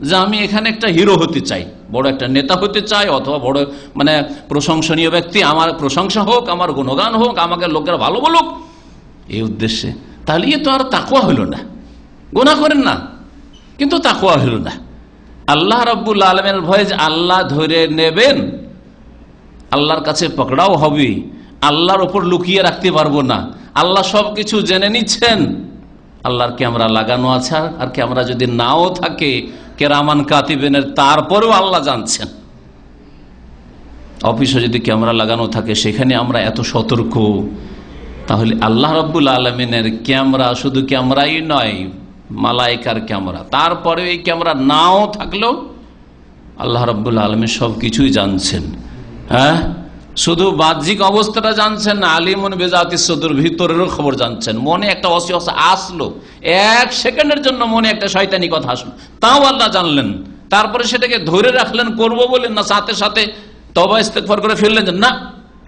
যে আমি এখানে একটা হিরো হতে চাই, বড় একটা নেতা হতে চাই, অথবা বড় মানে প্রশংসনীয় ব্যক্তি, আমার প্রশংসা হোক, আমার গুণগান হোক, আমাকে লোকেরা ভালো বলুক, এই উদ্দেশ্যে। তাহলে তো আর তাকওয়া হইল না, গুনাহ করেন না কিন্তু তাকওয়া হইল না। আল্লাহ রাব্বুল আলামিনের ভয়ে যে আল্লাহ ধরে নেবেন, আল্লাহর কাছে পকড়াও হবে, আল্লাহর ওপর লুকিয়ে রাখতে পারবো না, আল্লাহ সবকিছু জেনে নিচ্ছেন, আল্লাহর ক্যামেরা লাগানো আছে, আর ক্যামেরা যদি নাও থাকে কেরামান কাতিবিনের, তারপরেও আল্লাহ জানছেন। অফিসে যদি ক্যামেরা লাগানো থাকে সেখানে আমরা এত সতর্ক, তাহলে আল্লাহ রাব্বুল আলামিনের ক্যামেরা শুধু ক্যামেরাই নয়, মালাইকার ক্যামেরা, তারপরে এই ক্যামেরা নাও থাকলেও আল্লাহ রাব্বুল আলামিন সবকিছুই জানছেন। হ্যাঁ, শুধু বাহ্যিক অবস্থাটা জানছেন না, আলিমুন বিজাতিস সুদূর, ভিতরেরও খবর জানছেন। মনে একটা ওয়াসওয়াসা আসলো, 1 সেকেন্ডের জন্য মনে একটা শয়তানি কথা আসলো, তাও আল্লাহ জানলেন, তারপরে সেটাকে ধরে রাখলেন, করব বলেন না, সাথে সাথে তওবা ইস্তেগফার করে ফেললেন যে না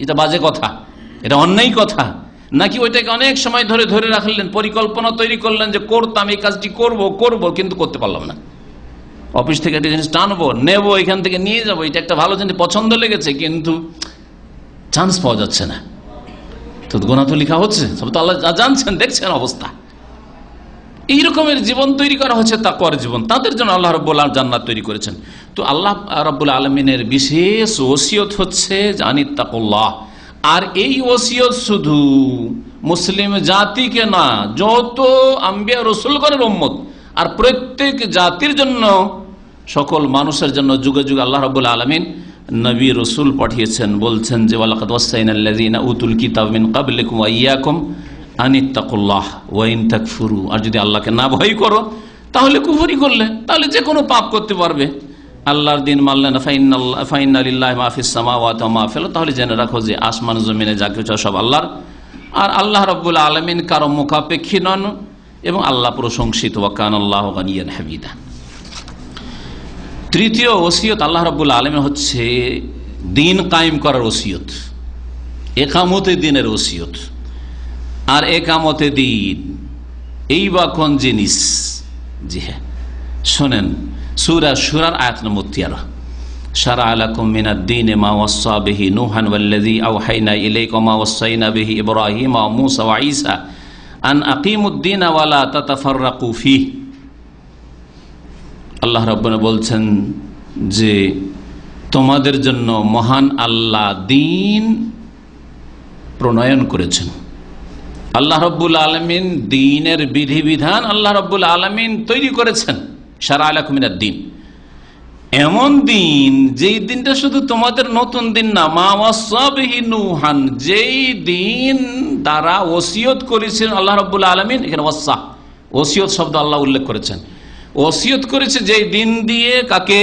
এটা বাজে কথা, এটা অন্যায় কথা, নাকি ওইটাকে অনেক সময় ধরে ধরে রাখলেন, পরিকল্পনা তৈরি করলেন যে করতাম, এই কাজটি করব কিন্তু করতে পারলাম না, অফিস থেকে একটা জিনিস টানবো, নেবো, এখান থেকে নিয়ে যাবো, এটা একটা ভালো জিনিস পছন্দ লেগেছে, কিন্তু চান্স পাওয়া যাচ্ছে না, তো গুনাহ তো লেখা হচ্ছে, সব তো আল্লাহ জানছেন, দেখছেন অবস্থা। এই রকমের জীবন তৈরি করা হচ্ছে তাকওয়ার জীবন, তাদের জন্য আল্লাহ রাব্বুল আলামিন জান্নাত তৈরি করেছেন। তো আল্লাহ রাব্বুল আলামিনের বিশেষ ওসিয়ত হচ্ছে জানিত্তাকুল্লাহ, আর এই ওসিয়ত শুধু মুসলিম জাতিকে না, যত আম্বিয়া রাসূলগণের উম্মত আর প্রত্যেক জাতির জন্য, সকল মানুষের জন্য যুগে যুগে আল্লাহ রাব্বুল আলামিন নবী রাসূল পাঠিয়েছেন। বলছেন যে ওয়ালাকাদ ওয়াসাইনাল্লাযীনা উতুল কিতাব মিন ক্বাবলিকুম ওয়া ইয়্যাকুম আনিত্তাকুল্লাহ ওয়া ইন তাকফুরু, আর যদি আল্লাহকে না ভয় করো তাহলে কুফরি করলে, তাহলে যে কোনো পাপ করতে পারবে, আল্লাহর দিন মানলে না, ফাইন্না লিল্লাহি মা ফিস সামাওয়াতি ওয়া মা ফিল আরদ, তাহলে জেনে রাখো যে আসমান জমিনে যা কিছু সব আল্লাহর, আর আল্লাহ রাব্বুল আলামিন কারো মুখাপেক্ষী নন, এবং আল্লাহ প্রশংসিত, ওয়া কানাল্লাহু গানিয়ান হামিদা। তৃতীয় ওসিয়ত আল্লাহ রাব্বুল আলামিন হচ্ছে দিন কায়েম করার ওসিয়ত, একামতে দিনের ওসিয়ত। আর একামতে দিন এই বা কোন জিনিস? জি হ্যাঁ, শোনেন, সূরা শুরার আয়াত নম্বর 13, শারআ লাকুম মিনাদ দীনি মা ওয়াসসা বিহি নূহান ওয়াল্লাযী আওহাইনা ইলাইকা মা ওয়াসাইনা বিহি ইব্রাহিম ওয়া মূসা ওয়া ঈসা আন আকিমুদ্দীনা ওয়া লা তাতাফাররাকু ফীহি। আল্লাহ রাব্বুনা বলছেন যে তোমাদের জন্য মহান আল্লাহ দ্বীন প্রণয়ন করেছেন। আল্লাহ রাব্বুল আলামিন দ্বীনের বিধিবিধান আল্লাহ রাব্বুল আলামিন তৈরি করেছেন। শারআ লাকুম মিনাদ দীন, এমন দিন যেই দিনটা শুধু তোমাদের নতুন দিন না, মা ওয়াসসা বিহি নূহান, যেই দিন দ্বারা ওসিয়ত করেছেন আল্লাহ রাব্বুল আলামিন। এখানে ওয়াসসা, ওসিয়ত শব্দ আল্লাহ উল্লেখ করেছেন। ওসিয়ত করেছে যেই দিন দিয়ে, কাকে?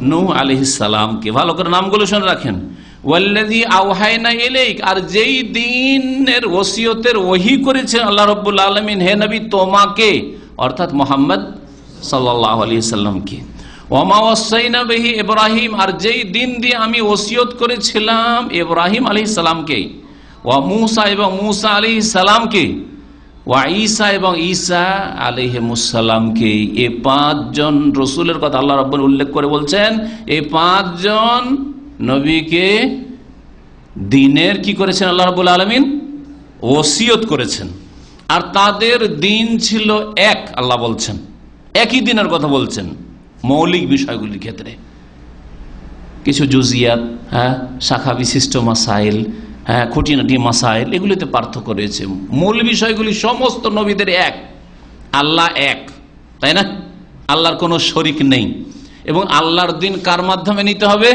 নূহ আলাইহিস সালামকে। ভালো করে নামগুলো শুনে রাখেন। ওয়াল্লাযী আওহাইনা ইলাইক, আর যেই দিনের ওসিয়তের ওহী করেছেন আল্লাহ রাব্বুল আলামিন হে নবী তোমাকে, অর্থাৎ মুহাম্মদ সাল্লাল্লাহু আলাইহি সাল্লামকে। ওমা ওয়াসাইনা বিহি ইব্রাহিম, আর যেই দিন দিয়ে আমি ওসিয়ত করেছিলাম ইব্রাহিম আলাইহিস সালামকে, ওয়া মূসা এবং মূসা আলাইহিস সালামকে, ওয়া ঈসা এবং ঈসা আলাইহিমুস সালামকে। এই পাঁচজন রাসূলের কথা আল্লাহ রাব্বুল উল্লেখ করে বলছেন এই পাঁচজন নবীকে দ্বীনের কি করেছেন আল্লাহ রাব্বুল আলামিন? ওসিয়ত করেছেন। আর তাদের দিন ছিল এক, আল্লাহ বলছেন একই দিনের কথা বলছেন। মৌলিক বিষয়গুলির ক্ষেত্রে কিছু জুজিয়াত, শাখা বিশিষ্ট মাসাইল, খুঁটিনাটি মাসাইল, এগুলিতে পার্থক্য রয়েছে। মূল বিষয়গুলি সমস্ত নবীদের এক, আল্লাহ এক, তাই না? আল্লাহর কোনো শরিক নেই। এবং আল্লাহর দিন কার মাধ্যমে নিতে হবে?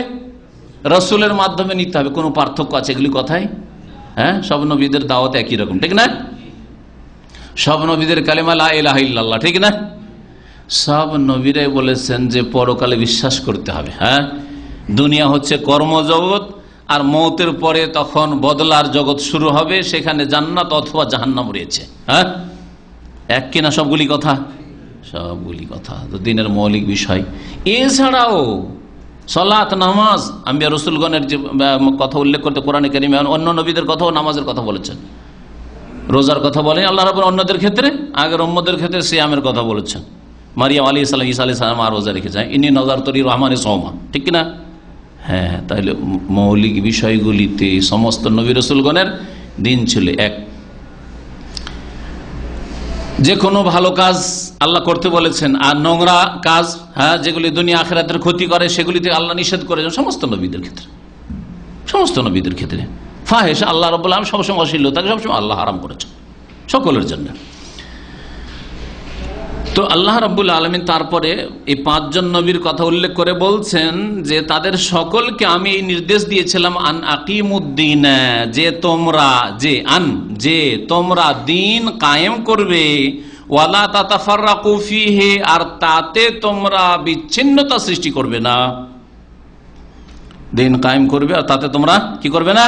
রাসূলের মাধ্যমে নিতে হবে। কোনো পার্থক্য আছে এগুলি কথায়? সব নবীদের দাওয়াত একই রকম, ঠিক না? সব নবীদের কালেমা লা ইলাহা ইল্লাল্লাহ, ঠিক না? সব নবীরাই বলেছেন যে পরকালে বিশ্বাস করতে হবে। দুনিয়া হচ্ছে কর্মজগৎ, আর মওতের পরে তখন বদলার জগৎ শুরু হবে, সেখানে জান্নাত অথবা জাহান্নাম রয়েছে। এক কিনা সবগুলি কথা? সবগুলি কথা তো দিনের মৌলিক বিষয়। এছাড়াও সালাত, নামাজ, আম্বিয়া রাসূলগণের যে কথা উল্লেখ করতে কোরআনে কারিমে অন্য নবীদের কথাও নামাজের কথা বলেছেন। রোজার কথা বলেন আল্লাহ রাব্বুল অন্যদের ক্ষেত্রে, আগের উম্মতের ক্ষেত্রে সিয়ামের কথা বলেছেন। মারিয়াম আলাইহিস সালাম, ঈসা আলাইহিস সালাম আর রোজা রেখেছেন। ইন্নী নাযারতু লির-রহমানি সাওমা, ঠিক কিনা? তাহলে মৌলিক বিষয়গুলিতে সমস্ত নবী রাসূলগণের দিন ছিল এক। যে কোনো ভালো কাজ আল্লাহ করতে বলেছেন, আর নোংরা কাজ যেগুলি দুনিয়া আখিরাতের ক্ষতি করে সেগুলিতে আল্লাহ নিষেধ করেছেন সমস্ত নবীদের ক্ষেত্রে। সমস্ত নবীদের ক্ষেত্রে ফাহিশা আল্লাহ রাব্বুল আলামিন সবসময় অশ্লীলতাকে সবসময় আল্লাহ হারাম করেছেন সকলের জন্য। তো আল্লাহ রাব্বুল আলামিন তারপরে এই পাঁচজন নবীর কথা উল্লেখ করে বলছেন যে তাদের সকলকে আমি এই নির্দেশ দিয়েছিলাম আন আকিমুদ্দিন, যে তোমরা দিন কায়েম করবে, ওয়ালা তাতাফাররাকু ফীহি, আর তাতে তোমরা বিচ্ছিন্নতা সৃষ্টি করবে না। দিন কায়েম করবে আর তাতে তোমরা কি করবে না?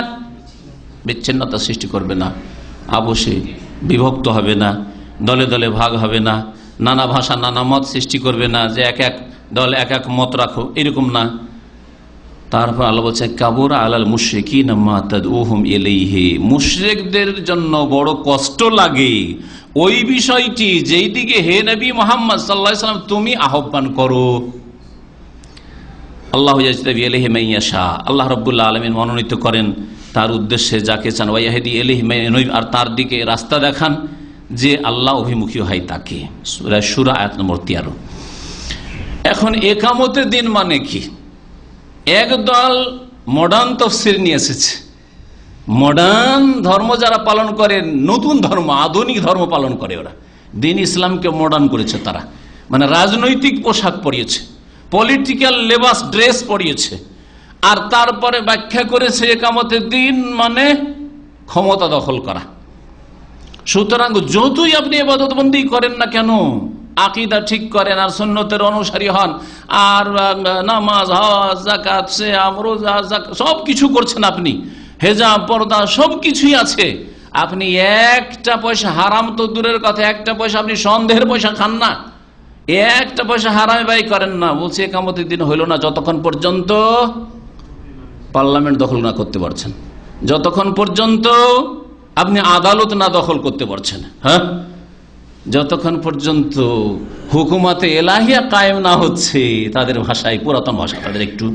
বিচ্ছিন্নতা সৃষ্টি করবে না। অবশ্যই বিভক্ত হবে না, দলে দলে ভাগ হবে না, নানা ভাষা নানা মত সৃষ্টি করবে না, যে এক এক দল এক এক মত রাখো, এরকম না। তারপর আল্লাহ বলছে কাবুরা আলাল মুশরিকিনা মা তাদউহুম ইলাইহি, মুশরিকদের জন্য বড় কষ্ট লাগে ওই বিষয়টি যেই দিকে হে নবী মুহাম্মদ সাল্লাল্লাহু আলাইহি ওয়াসাল্লাম তুমি আহ্বান করো। আল্লাহু ইয়াজতাবি ইলাইহি মান ইয়াশা, আল্লাহ রাব্বুল আলামিন মনোনীত করেন তার উদ্দেশ্যে যাকে চান, ওয়া ইয়াহদি ইলাইহি মান, আর তার দিকে রাস্তা দেখান যে আল্লাহ অভিমুখী হয় তাকে। সূরা শুরা আয়াত নম্বর 13। এখন একামতের দিন মানে কি? একদল মডার্ন তাফসীর নিয়ে এসেছে। মডার্ন ধর্ম যারা পালন করে, নতুন ধর্ম, আধুনিক ধর্ম পালন করে, ওরা দিন ইসলামকে মডার্ন করেছে। তারা মানে রাজনৈতিক পোশাক পরিয়েছে, পলিটিক্যাল লেবাস ড্রেস পরিয়েছে, আর তারপরে ব্যাখ্যা করেছে একামতের দিন মানে ক্ষমতা দখল করা। সুতরাং যতই আপনি ইবাদতবন্দি করেন না কেন, আকীদা ঠিক করেন আর সুন্নতের অনুসারী হন, আর নামাজ, হজ, যাকাত, সিয়াম, রোজা, সব কিছু করছেন আপনি, হেজাব, পর্দা সব কিছুই আছে, আপনি একটা পয়সা হারাম তো দূরের কথা, একটা পয়সা আপনি সন্দেহের পয়সা খান না, একটা পয়সা হারামে ব্যয় করেন না, বলছে একামতের দিন হইল না যতক্ষণ পর্যন্ত পার্লামেন্ট দখল না করতে পারছেন, যতক্ষণ পর্যন্ত আপনি আদালত না দখল করতে পারছেন, যতক্ষণ পর্যন্ত হুকুমাতে এলাহিয়া কায়েম না হচ্ছে, তাদের ভাষায় পুরাতন ভাষা, তাদের একটু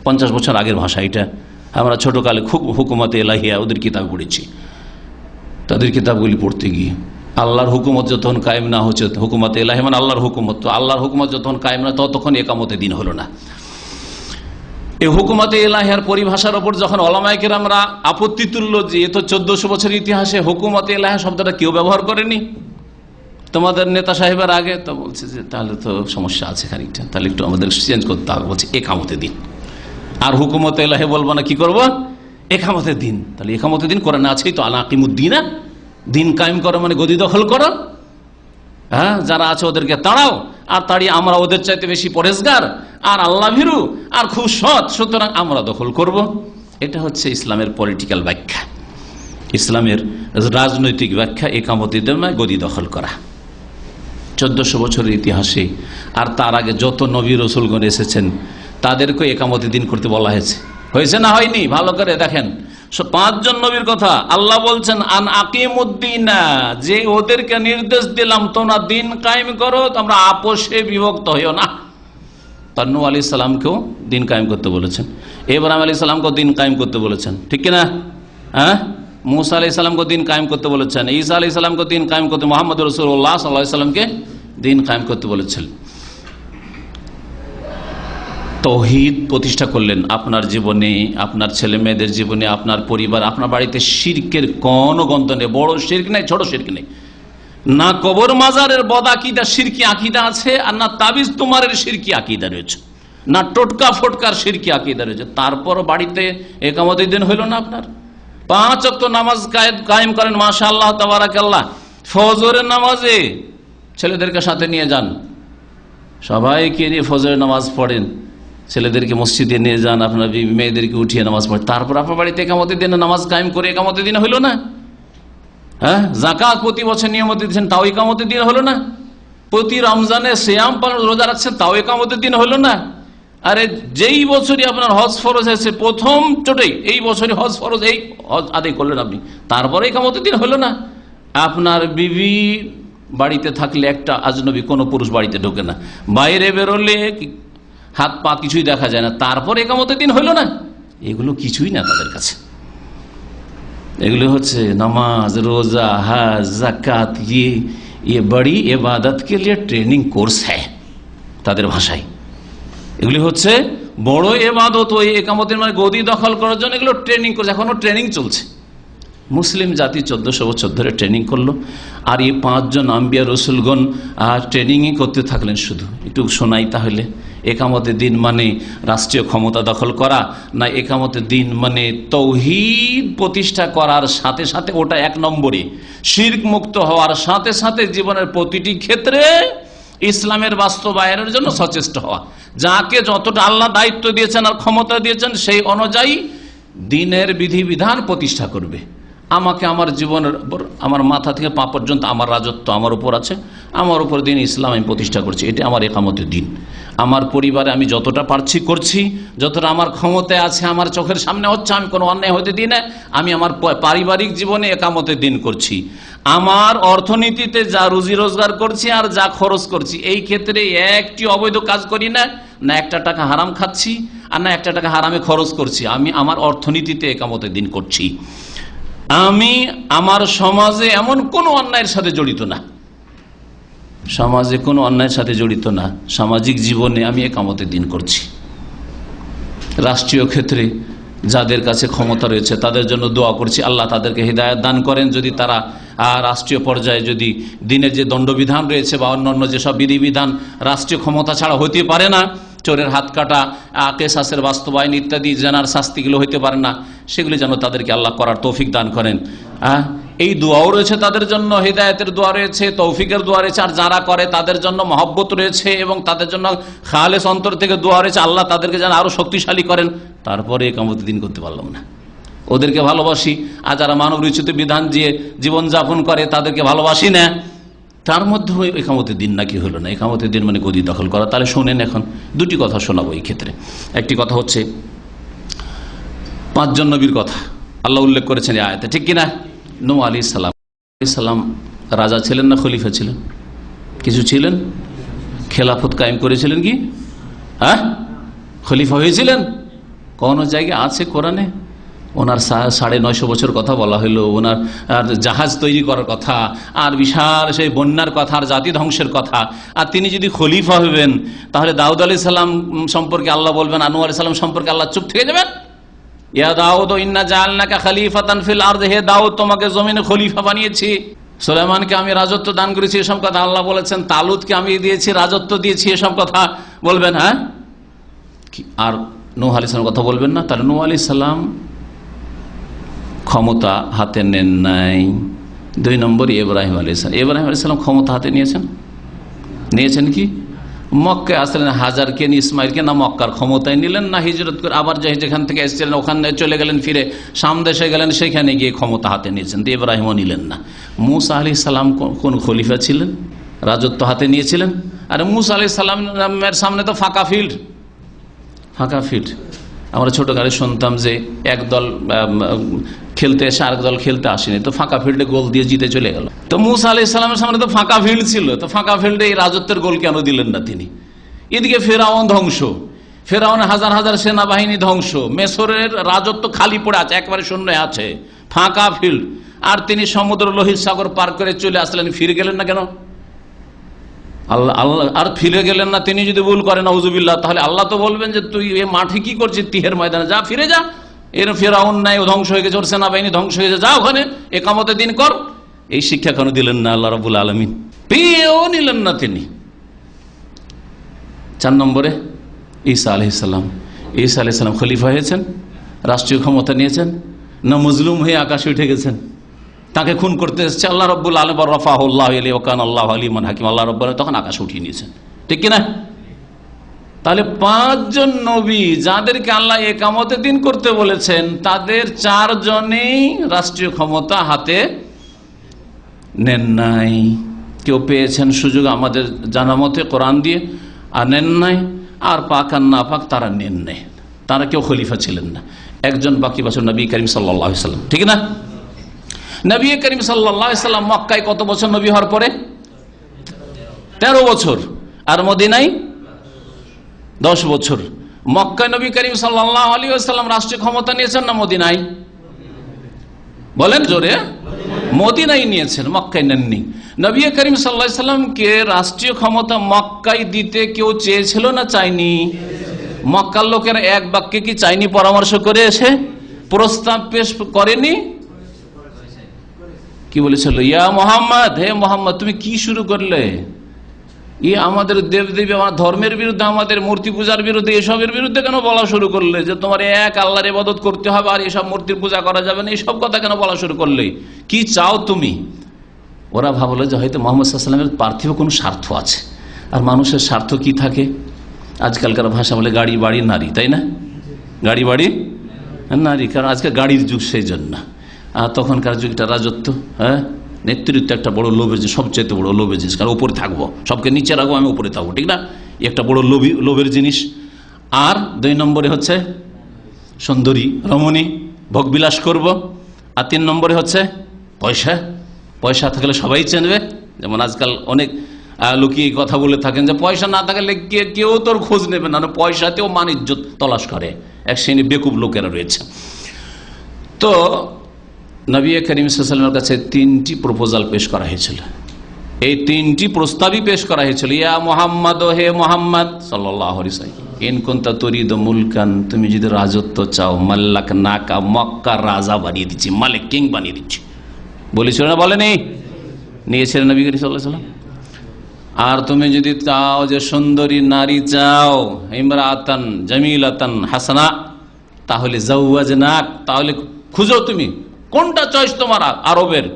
50 বছর আগের ভাষা এটা। আমরা ছোটকালে খুব হুকুমতে এলাহিয়া ওদের কিতাব পড়েছি। তাদের কিতাবগুলি পড়তে গিয়ে আল্লাহর হুকুমত যতক্ষণ কায়েম না হচ্ছে, হুকুমতে এলাহি মানে আল্লাহর হুকুমত, তো আল্লাহর হুকুমত যতক্ষণ কায়েম না ততক্ষণ একামতে দিন হলো না। এই হুকুমতে এলাহিয়ার পরিভাষার ওপর যখন ওলামায়ে কেরামরা আপত্তি তুলল যে এ তো 1400 বছরের ইতিহাসে হুকুমতে এলাহিয়া শব্দটা কেউ ব্যবহার করেনি তোমাদের নেতা সাহেবের আগে, তো বলছে যে তাহলে তো সমস্যা আছে খানিকটা, তাহলে একটু আমাদের চেঞ্জ করতে হবে। বলছে একামতে দিন, আর হুকুমতে এলাহি বলবো না, কি করবো? একামতে দিন। তাহলে একামতে দিন কোরআনে আছেই তো, আনাকিমুদ্দিনা, দিন কায়েম করো মানে গদি দখল করো। হ্যাঁ, যারা আছে ওদেরকে তাড়াও, আর তাড়িয়ে আমরা ওদের চাইতে বেশি পরেজগার আর আল্লাহ ভীরু আর খুব সৎ, সুতরাং আমরা দখল করব। এটা হচ্ছে ইসলামের পলিটিক্যাল ব্যাখ্যা, ইসলামের রাজনৈতিক ব্যাখ্যা। একামতের নয়, গদি দখল করা। 1400 বছরের ইতিহাসে আর তার আগে যত নবী রসুলগণ এসেছেন তাদেরকে একামতের দিন করতে বলা হয়েছে না হয়নি? ভালো করে দেখেন, 5 জন নবীর কথা আল্লাহ বলছেন আন আকিমুদ্দিনা, যে ওদেরকে নির্দেশ দিলাম তোমরা দিন কায়েম করো, তোমরা আপোষে বিভক্ত হইও না। তার নূহ আলাইহিস সালামকেও দিন কায়েম করতে বলেছেন, ইব্রাহিম আলাইহিস সালামকেও দিন কায়েম করতে বলেছেন, ঠিক কিনা? হ্যাঁ, মুসা আলাইহিস সালামকে দিন কায়েম করতে বলেছেন, ঈসা আলাইহিস সালামকে দিন কায়েম করতে, মুহাম্মদ রাসূলুল্লাহ সাল্লাল্লাহু আলাইহি সাল্লামকে দিন কায়েম করতে বলেছেন। তৌহিদ প্রতিষ্ঠা করলেন আপনার জীবনে, আপনার ছেলে মেয়েদের জীবনে, আপনার পরিবার, আপনার বাড়িতে শিরকের কোনো গন্ধ নেই। বড় শিরক নেই, ছোট শিরক নেই, না কবর মাজারের বদ আকীদা শিরকি আকীদা আছে, আর না তাবিজ তুমারের শিরকি আকীদা রয়েছে, না টোটকা ফটকার শিরকি আকীদা রয়েছে। তারপর বাড়িতে একামতের দিন হইল না আপনার। 5 ওয়াক্ত নামাজ কায়েম করেন, মাশাআল্লাহ তাবারাকাল্লাহ। ফজরের নামাজে ছেলেদেরকে সাথে নিয়ে যান, সবাইকে নিয়ে ফজরের নামাজ পড়েন, ছেলেদেরকে মসজিদে নিয়ে যান, আপনার মেয়েদেরকে উঠিয়ে নামাজ পড়েন। তারপর আপনার বাড়িতে একামতের দিনে নামাজ কায়েম করে একামতের দিন হইল না? হ্যাঁ, যাকাত প্রতি বছর নিয়মিত দিচ্ছেন, তাও একামতের দিন হলো না? প্রতি রমজানে সিয়াম পালন রোজা রাখছেন, তাও একামতের দিন হলো না? আরে যেই বছরই আপনার হজ ফরজ হয়েছে, প্রথম চোটেই এই বছরই হজ ফরজ, এই হজ আদায় করলেন আপনি, তারপরে একামতের দিন হলো না? আপনার বিবি বাড়িতে থাকলে একটা আজনবী কোনো পুরুষ বাড়িতে ঢোকে না, বাইরে বেরোলে হাত পা কিছুই দেখা যায় না, তারপর একামতের দিন হইল না? এগুলো কিছুই না তাদের কাছে। এগুলো হচ্ছে নামাজ, রোজা, হজ, যাকাত, ये बड़ी इबादत के लिए ट्रेनिंग कोर्स है তাদের ভাষায়। এগুলি হচ্ছে বড় ইবাদত, ওই একামতের মানে গদি দখল করার জন্য এগুলো ট্রেনিং কোর্স, এখনো ট্রেনিং চলছে। মুসলিম জাতি 1400 বছর ধরে ট্রেনিং করলো, আর এই 5 জন আম্বিয়া রসুলগণ ট্রেনিংই করতে থাকলেন। শুধু একটু শোনাই তাহলে, একামতের দিন মানে রাষ্ট্রীয় ক্ষমতা দখল করা না? একামতের দিন মানে তৌহিদ প্রতিষ্ঠা করার সাথে সাথে, ওটা 1 নম্বরে, শিরক মুক্ত হওয়ার সাথে সাথে জীবনের প্রতিটি ক্ষেত্রে ইসলামের বাস্তবায়নের জন্য সচেষ্ট হওয়া। যাকে যতটা আল্লাহ দায়িত্ব দিয়েছেন আর ক্ষমতা দিয়েছেন সেই অনুযায়ী দিনের বিধিবিধান প্রতিষ্ঠা করবে। আমাকে আমার জীবনের উপর, আমার মাথা থেকে পা পর্যন্ত আমার রাজত্ব আমার উপর আছে, আমার উপর দিন ইসলাম আমি প্রতিষ্ঠা করছি, এটা আমার একামতের দিন। আমার পরিবারে আমি যতটা পারছি করছি, যতটা আমার ক্ষমতায় আছে, আমার চোখের সামনে হচ্ছে, আমি কোনো অন্যায় হতে দিই না। আমি আমার পারিবারিক জীবনে একামতের দিন করছি। আমার অর্থনীতিতে যা রুজি রোজগার করছি আর যা খরচ করছি, এই ক্ষেত্রে একটি অবৈধ কাজ করি না, না একটা টাকা হারাম খাচ্ছি আর না একটা টাকা হারামে খরচ করছি। আমি আমার অর্থনীতিতে একামতের দিন করছি। আমি আমার সমাজে এমন কোনো অন্যায়ের সাথে জড়িত না, সমাজে কোনো অন্যায়ের সাথে জড়িত না, সামাজিক জীবনে আমি একামতের দিন করছি। রাষ্ট্রীয় ক্ষেত্রে যাদের কাছে ক্ষমতা রয়েছে তাদের জন্য দোয়া করছি, আল্লাহ তাদেরকে হিদায়াত দান করেন। যদি তারা রাষ্ট্রীয় পর্যায়ে যদি দিনের যে দণ্ডবিধান রয়েছে বা অন্যান্য যেসব বিধিবিধান রাষ্ট্রীয় ক্ষমতা ছাড়া হতে পারে না, চোরের হাত কাটা, কেসাসের বাস্তবায়ন ইত্যাদি জেনার শাস্তিগুলো হইতে পারে না, সেগুলি যেন তাদেরকে আল্লাহ করার তৌফিক দান করেন। এই দোয়াও রয়েছে তাদের জন্য, হিদায়াতের দোয়া রয়েছে, তৌফিকের দোয়া রয়েছে, আর যারা করে তাদের জন্য মহব্বত রয়েছে এবং তাদের জন্য খালেস অন্তর থেকে দোয়া রয়েছে, আল্লাহ তাদেরকে যেন আরো শক্তিশালী করেন। তারপরে একামতের দিন করতে পারলাম না, ওদেরকে ভালোবাসি, আর যারা মানব রচিত বিধান দিয়ে জীবনযাপন করে তাদেরকে ভালোবাসি না, তার মধ্যে একামতের দিন নাকি হলো না? একামতের দিন মানে গদি দখল করা। তাহলে শোনেন, এখন 2টি কথা শোনাবো এই ক্ষেত্রে। একটি কথা হচ্ছে 5 জন নবীর কথা আল্লাহ উল্লেখ করেছেন এই আয়াতে, ঠিক কিনা? নূহ আলাইহিস সালাম রাজা ছিলেন না খলিফা ছিলেন? কিছু ছিলেন, খেলাফত কায়েম করেছিলেন কি? হ্যাঁ, খলিফা হয়েছিলেন? কোন জায়গায় আছে কোরআনে ওনার 950 বছর কথা বলা হলো, ওনার জাহাজ তৈরি করার কথা, আর বিশাল সেই বন্যার কথা, আর জাতি ধ্বংসের কথা। আর তিনি যদি খলিফা হবেন তাহলে দাউদ আলাইহিস সালাম সম্পর্কে আল্লাহ বলবেন, নূহ আলাইহিস সালাম সম্পর্কে আল্লাহ চুপ থেকে যাবেন? ইয়া দাউদ ইন্না জাআলনাকা খলিফাতান ফিল আরদি, হে দাউদ তোমাকে জমিনে খলিফা বানিয়েছি, সুলাইমানকে আমি রাজত্ব দান করেছি, এসব কথা আল্লাহ বলেছেন। তালুতকে আমি দিয়েছি, রাজত্ব দিয়েছি, এসব কথা বলবেন? হ্যাঁ, আর নূহ আলাইহিস সালাম কথা বলবেন না? তাহলে নূহ আলাইহিস সালাম ক্ষমতা হাতে নেন নাই। 2 নম্বর ইব্রাহিম আলাইহিস সালাম। ইব্রাহিম আলাইহিস সালাম ক্ষমতা হাতে নিয়েছেন কি? মক্কায় আসলেন, হাজারকে ইসমাইলকে না মক্কার ক্ষমতায় নিলেন, না হিজরত করে আবার যেখান থেকে এসেছিলেন ওখানে চলে গেলেন, ফিরে শাম দেশে গেলেন, সেখানে গিয়ে ক্ষমতা হাতে নিয়েছেন। তো ইব্রাহিমও নিলেন না। মূসা আলাইহিস সালাম কোন খলিফা ছিলেন? রাজত্ব হাতে নিয়েছিলেন। আর মূসা আলাইহিস সালামের সামনে তো ফাঁকা ফিল্ড। আমরা ছোট গাড়ি শুনতাম যে এক দল খেলতে এসে আরেক দল খেলতে আসেনি, তো ফাঁকা ফিল্ডে গোল দিয়ে জিতে চলে গেল। তো মূসা আলাইহিস সালামের সামনে তো ফাঁকা ফিল্ড ছিল, তো ফাঁকা ফিল্ডে এই রাজত্বের গোল কেন দিলেন না তিনি? এদিকে ফেরাউন ধ্বংস, ফেরাউনের হাজার হাজার সেনাবাহিনী ধ্বংস, মিশরের রাজত্ব খালি পড়ে আছে, একবারে শূন্য আছে, ফাঁকা ফিল্ড। আর তিনি সমুদ্র লোহিত সাগর পার করে চলে আসলেন, ফিরে গেলেন না কেন? আল্লাহ আর ফিরে গেলেন না। তিনি যদি ভুল করেন নাউজুবিল্লাহ, তাহলে আল্লাহ তো বলবেন যে তুই এ মাঠে কি করছিস, তিহের ময়দানে যা, ফিরে যা। এর ফেরাউন নাই, ও ধ্বংস হয়ে গেছে, ওর সেনাবাহিনী ধ্বংস হয়ে গেছে, যা ওখানে একামতের দিন কর। এই শিক্ষা কেন দিলেন না আল্লাহ রাব্বুল আলামিন? পেয়েও নিলেন না তিনি। 4 নম্বরে ঈসা আলাইহিস সালাম। ঈসা আলাইহিস সালাম খলিফা হয়েছেন, রাষ্ট্রীয় ক্ষমতা নিয়েছেন, না মজলুম হয়ে আকাশে উঠে গেছেন? তাকে খুন করতে এসেছে আল্লাহ রাব্বুল আলামিন, রাফাহুল্লাহু ইলাইহি ওয়া কানা আল্লাহু আলিমান হাকিম, আল্লাহ রাব্বুল আলামিন তখন আকাশে উঠিয়ে নিয়েছেন, ঠিক কিনা? তাহলে 5 জন নবী যাদেরকে আল্লাহ একামতের দিন করতে বলেছেন, তাদের 4 জনেই রাষ্ট্রীয় ক্ষমতা হাতে নেন নাই। কেউ পেয়েছেন সুযোগ আমাদের জানা মতে কোরআন দিয়ে, আর নেন নাই। আর পাক আর না পাক তারা নেন নাই, তারা কেউ খলিফা ছিলেন না। একজন বাকি বছর নবী করিম সাল্লাল্লাহু আলাইহি ওয়াসাল্লাম, ঠিক না? নবী করিম সাল্লাল্লাহু আলাইহি ওয়াসাল্লাম মক্কায় কত বছর নবী হওয়ার পরে? 13 বছর। আর মদিনায় 10 বছর। মক্কায় নবী করিম সাল্লাল্লাহু আলাইহি ওয়াসাল্লাম রাষ্ট্রীয় ক্ষমতা নিয়েছেন না মদিনায়? বলেন জোরে। মদিনায় নিয়েছেন, মক্কায় নেননি। নবী করিম সাল্লাল্লাহু আলাইহি ওয়াসাল্লামকে রাষ্ট্রীয় ক্ষমতা মক্কায় দিতে কেউ চেয়েছিল না চাইনি? মক্কার লোকেরা এক বাক্যে কি চাইনি? পরামর্শ করে এসে প্রস্তাব পেশ করেনি? কি বলেছিল? ইয়া মোহাম্মদ, হে মোহাম্মদ তুমি কি শুরু করলে? আমাদের দেবদেবী, আমার ধর্মের বিরুদ্ধে, আমাদের মূর্তি পূজার বিরুদ্ধে, এসবের বিরুদ্ধে কেন বলা শুরু করলে? যে তোমার এক আল্লাহর ইবাদত করতে হবে আর এসব মূর্তির পূজা করা যাবে না, এইসব কথা কেন বলা শুরু করলে? কি চাও তুমি? ওরা ভাবলো যে হয়তো মোহাম্মদ সাল্লাল্লাহু আলাইহি ওয়াসাল্লামের পার্থিব কোনো স্বার্থ আছে। আর মানুষের স্বার্থ কি থাকে? আজকালকার ভাষা বলে গাড়ি বাড়ি নারী, তাই না? গাড়ি বাড়ি নারী, কারণ আজকে গাড়ির যুগ, সেই জন্য। আর তখনকার যুগটা রাজত্ব, হ্যাঁ, নেতৃত্ব একটা বড় লোভের জিনিস, সবচেয়ে বড় লোভের জিনিস। কারণ উপরে থাকবো, সবকে নিচে রাখবো, আমি উপরে থাকবো, ঠিক না? একটা বড় লোভের জিনিস। আর 2 নম্বরে হচ্ছে সুন্দরী রমণী, ভোগবিলাস করব। আর 3 নম্বরে হচ্ছে পয়সা। পয়সা থাকলে সবাই চেনবে। যেমন আজকাল অনেক লোকই কথা বলে থাকেন যে পয়সা না থাকলে কেউ তোর খোঁজ নেবে না, পয়সাতেও মান ইজ্জত তলাশ করে। এক শ্রেণী বেকুব লোকেরা রয়েছে। তো নবী করিম সাল্লাল্লাহু আলাইহি ওয়াসাল্লামের কাছে 3টি প্রপোজাল পেশ করা হয়েছিল। এই 3টি প্রস্তাবই পেশ করা হয়েছিল। ইয়া মুহাম্মদ, হে মুহাম্মদ সাল্লাল্লাহু আলাইহি ওয়াসাল্লাম, ইন কুনতা তুরিদু মুলকান, তুমি যদি রাজত্ব চাও, মাল্লাকনাকা, মক্কার রাজা বানিয়ে দিচ্ছি, মালিক, কিং বানিয়ে দিচ্ছি। বলেছিল না? বলেনি? নিয়েছিলেন নবী করিম সাল্লাল্লাহু আলাইহি ওয়াসাল্লাম। আর তুমি যদি চাও যে সুন্দরী নারী চাও, ইমরাতান জামিলাতান হাসানা, তাহলে জাওয়াজনাক, তাহলে খুঁজো তুমি কোনটা চয়েস তোমার, আরবের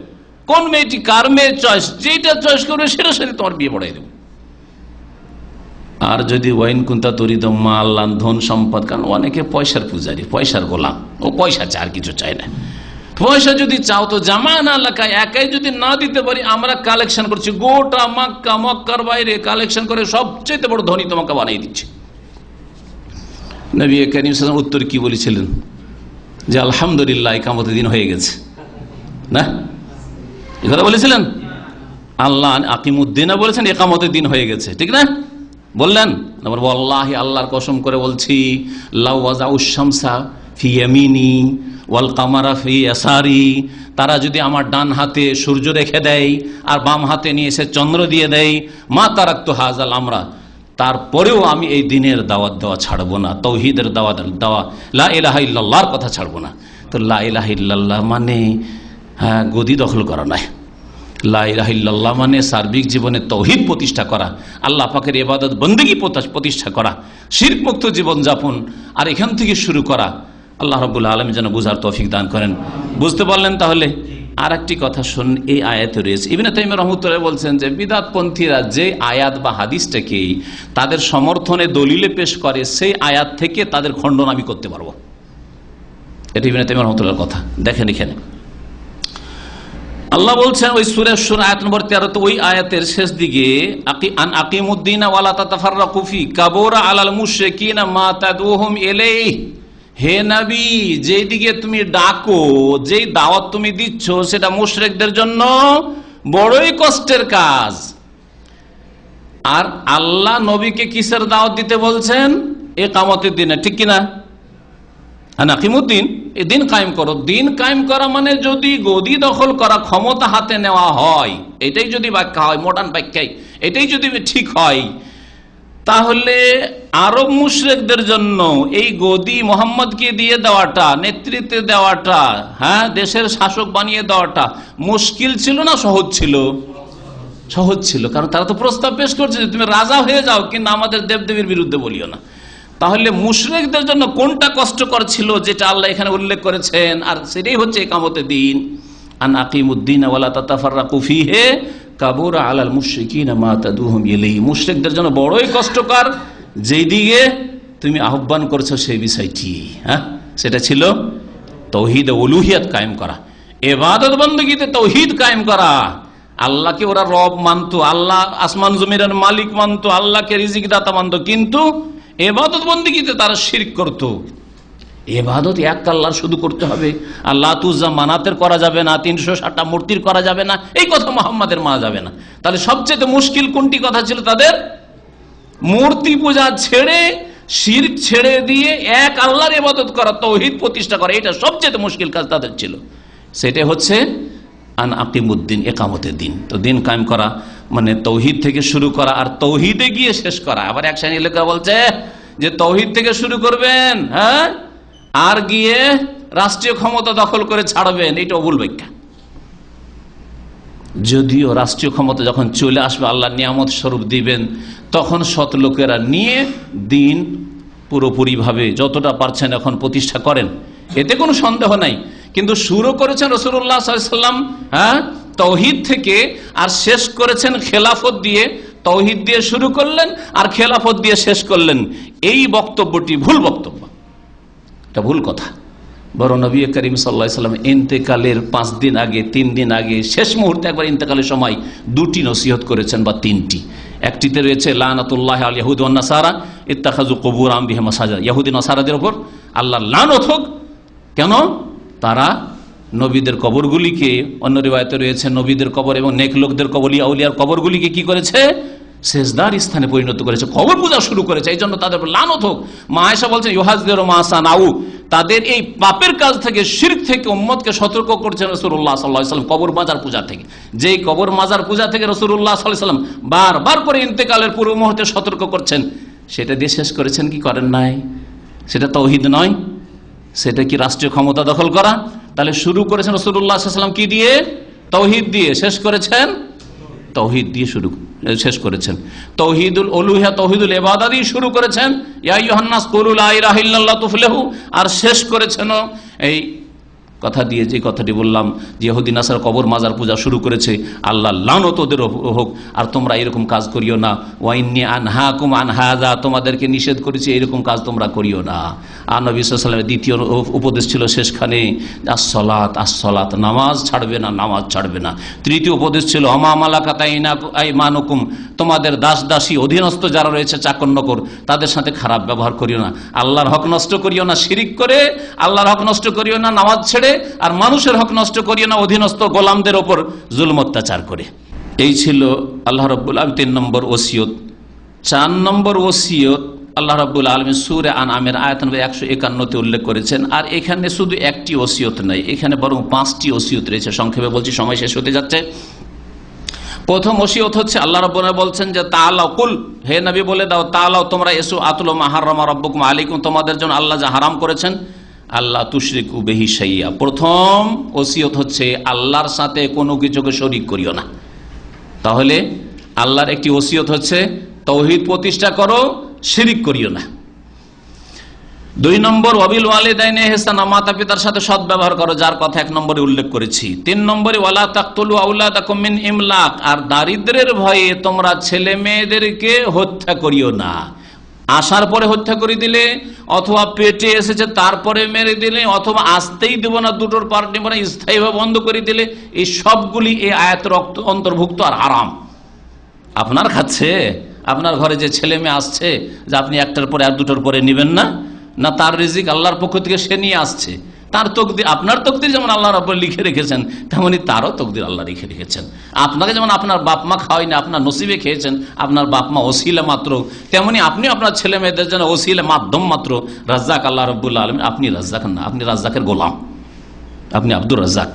কোন মেয়েটি, কার মেয়ে চয়েস, যেটা চয়েস করবে সেটার সাথে তোমার বিয়ে পড়াই দেব। আর যদি ওয়াইন কুন্তা তরিদ মাল্লান, ধন সম্পদ, কারণ অনেকে পয়সার পূজারি, পয়সার গোলাম, ও পয়সা চায়, আর কিছু চায় না। পয়সা যদি চাও তো জামান এলাকায় একাই যদি না দিতে পারি, আমরা কালেকশন করছি গোটা মক্কা, মক্কার বাইরে কালেকশন করে সবচেয়ে বড় ধনী তোমাকে বানিয়ে দিচ্ছি। নবী করিম সাল্লাল্লাহু আলাইহি ওয়াসাল্লাম উত্তর কি বলেছিলেন? যে আলহামদুলিল্লাহ ইকামতের দিন হয়ে গেছে। না, এ কথা বলেছিলেন? আল্লাহ আকিমুদ্দিন বলেছেন, ইকামতের দিন হয়ে গেছে, ঠিক না? বললেন, ওয়াল্লাহি আল্লাহর কসম করে বলছি, লাউ ওয়াজাউশ শামসা ফি ইয়ামিনি ওয়াল কামারা ফি ইয়াসারি, তারা যদি আমার ডান হাতে সূর্য রেখে দেয় আর বাম হাতে নিয়ে এসে চন্দ্র দিয়ে দেয়, মা তারাক্তু হাযাল আমরা, তারপরেও আমি এই দিনের দাওয়াত দেওয়া ছাড়বো না, তৌহিদের দাওয়াত দেওয়া, লা ইলাহা ইল্লাল্লাহর কথা ছাড়বো না। তো লা ইলাহা ইল্লাল্লাহ মানে গদি দখল করা নয়। লা ইলাহা ইল্লাল্লাহ মানে সার্বিক জীবনে তৌহিদ প্রতিষ্ঠা করা, আল্লাহ পাকের ইবাদত বন্দেগী প্রতিষ্ঠা করা, শিরক মুক্ত জীবন যাপন, আর এখান থেকে শুরু করা। আল্লাহ রাব্বুল আলামিন যেন বুঝার তৌফিক দান করেন। বুঝতে পারলেন? তাহলে আর একটি কথা শুন, এই আয়াতে রয়েছে, ইবনে তাইমিয়া রাহমাতুল্লাহ বলছেন যে বিদআতপন্থীরা যে আয়াত বা হাদিসটাকে তাদের সমর্থনে দলিলে পেশ করে, সেই আয়াত থেকে তাদের খণ্ডন আমি করতে পারবো। এটা ইবনে তাইমিয়া রাহমাতুল্লাহর কথা। দেখেন এখানে আল্লাহ বলছেন ওই সূরা শুরা আয়াত নম্বর 13, তো ওই আয়াতের শেষ দিকে আকিমুদ্দিন ওয়ালা তাতাফাররাকু ফি কাবুরা আলাল মুশরিকিনা মা তাদউহুম ইলাইহি, হে নবী যেদিকে তুমি ডাকো, যেই দাওয়াত তুমি দিচ্ছ, সেটা মুশরিকদের জন্য বড়ই কষ্টের কাজ। আর আল্লাহ নবীকে কিসের দাওয়াত দিতে বলছেন? ইকামতের দিনে, ঠিক কিনা? আকিমুদ্দিন, এই দিন কায়েম করো। দিন কায়েম করা মানে যদি গদি দখল করা, ক্ষমতা হাতে নেওয়া হয়, এটাই যদি ব্যাখ্যা হয়, মডার্ন ব্যাখ্যায় এটাই যদি ঠিক হয়, তাহলে আরব মুশরিকদের জন্য এই গদি মোহাম্মদকে দিয়ে দেওয়াটা, নেতৃত্বে দেওয়াটা, দেশের শাসক বানিয়ে দেওয়াটা মুশকিল ছিল না সহজ ছিল? সহজ ছিল, কারণ তারা তো প্রস্তাব পেশ করছে যে তুমি রাজা হয়ে যাও, কিন্তু আমাদের দেবদেবীর বিরুদ্ধে বলিও না। তাহলে মুশরিকদের জন্য কোনটা কষ্টকর ছিল, যেটা আল্লাহ এখানে উল্লেখ করেছেন, আর সেটাই হচ্ছে ইকামতের দিন। আন আকিমুদ্দিন ওয়ালা তাতাফাররাকু ফিহি কাবুরা আলাল মুশরিকিনা মা তাদউহুম ইলাইহি, মুশরিকদের জন্য বড়ই কষ্টকর যেই দিকে তুমি আহ্বান করছো সেই বিষয়টি, সেটা ছিল তৌহিদ উলুহিয়াত কায়েম করা, ইবাদত বন্দেগীতে তৌহিদ কায়েম করা। আল্লাহকে ওরা রব মানতো, আল্লাহ আসমান জমিনের মালিক মানতো, আল্লাহকে রিজিক দাতা মানতো, কিন্তু ইবাদত বন্দেগীতে তারা শিরক করত। ইবাদত এক আল্লাহর শুধু করতে হবে, আল্লাহ তুজা মানাতের করা যাবে না, 360টা মূর্তির করা যাবে না, এই কথা মুহাম্মাদের মানা যাবে না। তাহলে সবচেয়ে মুশকিল কোনটি কথা ছিল তাদের? মূর্তি পূজা ছেড়ে, শিরক ছেড়ে দিয়ে এক আল্লাহর ইবাদত করা, তৌহিদ প্রতিষ্ঠা করা, এটা সবচেয়ে মুশকিল কাজ তাদের ছিল। সেটা হচ্ছে আন আকিমুদ্দিন, ইকামতের দিন। তো দিন কায়েম করা মানে তৌহিদ থেকে শুরু করা, আর তৌহিদে গিয়ে শেষ করা। আবার এক শ্রেণীর লোকেরা বলছে যে তৌহিদ থেকে শুরু করবেন, আর গিয়ে রাষ্ট্রীয় ক্ষমতা দখল করে ছাড়বেন, এটা ভুল ব্যাখ্যা। যদিও রাষ্ট্রীয় ক্ষমতা যখন চলে আসবে, আল্লাহ নিয়ামত স্বরূপ দিবেন, তখন সৎ লোকেরা নিয়ে দিন পুরোপুরিভাবে যতটা পারছেন এখন প্রতিষ্ঠা করেন, এতে কোনো সন্দেহ নাই। কিন্তু শুরু করেছেন রাসূলুল্লাহ সাল্লাল্লাহু আলাইহি ওয়াসাল্লাম তৌহিদ থেকে, আর শেষ করেছেন খেলাফত দিয়ে। তৌহিদ দিয়ে শুরু করলেন আর খেলাফত দিয়ে শেষ করলেন, এই বক্তব্যটি ভুল বক্তব্য, এটা ভুল কথা। বরং নবী করিম সাল্লাল্লাহু আলাইহি ওয়াসাল্লাম ইন্তেকালের 5 দিন আগে, 3 দিন আগে, শেষ মুহূর্তে একবার ইন্তেকালের সময় 2টি নসিহত করেছেন, বা 3টি। একটিতে রয়েছে লানাতুল্লাহি আল ইয়াহুদ ওয়ান নাসারা ইত্তাখাযু কুবুর আনবিহিম মাসাজিদ, ইহুদি নাসারাদের উপর আল্লাহর লানত হোক। কেন? তারা নবীদের কবরগুলিকে, অন্য রিওয়ায়াতে রয়েছে নবীদের কবর এবং নেক লোকদের কবর, আউলিয়ার কবরগুলিকে কি করেছে? সেজদার স্থানে পরিণত করেছে, কবর পূজা শুরু করেছে। এই জন্য তাদের উপর লানত হোক। মা আয়েশা বলছেন ইউহাযযিরু মা সানাউ, তাদের এই পাপের কাজ থেকে, শিরক থেকে উম্মতকে সতর্ক করছেন রাসূলুল্লাহ সাল্লাল্লাহু আলাইহি ওয়াসাল্লাম কবর মাজার পূজা থেকে। যেই কবর মাজার পূজা থেকে রাসূলুল্লাহ সাল্লাল্লাহু আলাইহি ওয়াসাল্লাম বারবার করে ইন্তেকালের পূর্ব মুহূর্তে সতর্ক করছেন, সেটা দিয়ে শেষ করেছেন কি করেন নাই? সেটা তাওহীদ নয়, সেটা কি রাষ্ট্রীয় ক্ষমতা দখল করা? তাহলে শুরু করেছেন রাসূলুল্লাহ সাল্লাল্লাহু আলাইহি ওয়াসাল্লাম কি দিয়ে? তাওহীদ দিয়ে। শেষ করেছেন তাওহীদ দিয়ে শেষ করেছেন। তাওহীদুল উলুহিয়া, তাওহীদুল ইবাদা দিয়ে শুরু করেছেন, ইয়া আইয়ুহান নাস কুলু লা ইলাহা ইল্লাল্লাহ তুফলিহু, আর শেষ করেছেন এই কথা দিয়ে, যে কথাটি বললাম, যে ইহুদি নাসারা কবর মাজার পূজা শুরু করেছে, আল্লাহ লানত ওদের হোক, আর তোমরা এরকম কাজ করিও না। ওয়াইন্নী আনহাকুম আন হাযা, তোমাদেরকে নিষেধ করেছি এরকম কাজ তোমরা করিও না। আর নবী সাল্লাল্লাহু আলাইহি ওয়াসাল্লামের দ্বিতীয় উপদেশ ছিল শেষখানে, আসসালাত আসসালাত, নামাজ ছাড়বে না, নামাজ ছাড়বে না। তৃতীয় উপদেশ ছিল আমা মালাকাত আইমানুকুম, তোমাদের দাস দাসী অধীনস্থ যারা রয়েছে, চাকর নকর, তাদের সাথে খারাপ ব্যবহার করিও না। আল্লাহর হক নষ্ট করিও না শিরিক করে, আল্লাহর হক নষ্ট করিও না নামাজ ছেড়ে, আর মানুষের হক নষ্ট করিও না অধীনস্থ গোলামদের ওপর জুলম অত্যাচার করে। এই ছিল আল্লাহ রাব্বুল আলামিন 3 নম্বর ওসিয়ত। 4 নম্বর ওসিয়ত আল্লাহ রাব্বুল আলামিন সূরা আনআমের আয়াত নম্বর 151 উল্লেখ করেছেন। আর এখানে শুধু একটি ওসিয়ত নাই, এখানে বরং 5টি ওসিয়ত রয়েছে। সংক্ষেপে বলছি, সময় শেষ হতে যাচ্ছে। প্রথম ওসিয়ত হচ্ছে আল্লাহ রাব্বুল আলামিন বলছেন যে তাআলাউ কুল, হে নবী বলে দাও, তাআলাউ তোমরা এসো, আতলু মা হারামা রাব্বুকুম আলাইকুম, তোমাদের জন্য আল্লাহ যা হারাম করেছেন, আল্লাহ তুশরিকু বিহি শাইয়া। প্রথম ওসিয়ত হচ্ছে আল্লাহর সাথে কোনো কিছুকে শরীক করিও না। তাহলে আল্লাহর একটি ওসিয়ত হচ্ছে তাওহীদ প্রতিষ্ঠা করো, শিরিক করিও না। 2 নম্বর ওয়াবিল ওয়ালিদাইনি ইহসানা, মাতা পিতার সাথে সৎ ব্যবহার করো, যার কথা 1 নম্বরে উল্লেখ করেছি। 3 নম্বরে ওয়ালা তাকতুলু আওলাদাকুম মিন ইমলাক, আর দারিদ্র্যের ভয়ে তোমরা ছেলে মেয়েদেরকে হত্যা করিও না। আসার পরে হত্যা করে দিলে, অথবা পেটে এসেছে তারপরে মেরে দিলে, অথবা আসতেই দেব না, দুটোর পার্ট নেব না, স্থায়ীভাবে বন্ধ করে দিলে, এই সবগুলি এই আয়াতের অন্তর্ভুক্ত আর হারাম। আপনার খাচ্ছে, আপনার ঘরে যে ছেলে মেয়ে আসছে, যে আপনি একটার পরে আর দুটোর পরে নেবেন না, না তার রিজিক আল্লাহর পক্ষ থেকে সে নিয়ে আসছে, তার তকদির, আপনার তকদির যেমন আল্লাহর উপর লিখে রেখেছেন, তেমনি তারও তকদির আল্লাহ লিখে রেখেছেন। আপনাকে যেমন আপনার বাপ মা খাওয়াই না, আপনার নসিবে খেয়েছেন, আপনার বাপ মা ওসিলা মাত্র, তেমনি আপনি আপনার ছেলে মেয়েদের জন্য ওসিলা, মাধ্যম মাত্র। রাজ্জাক আল্লাহ রাব্বুল আলামিন, আপনি রাজ্জাক না, আপনি রাজ্জাকের গোলাম, আপনি আব্দুর রাজ্জাক।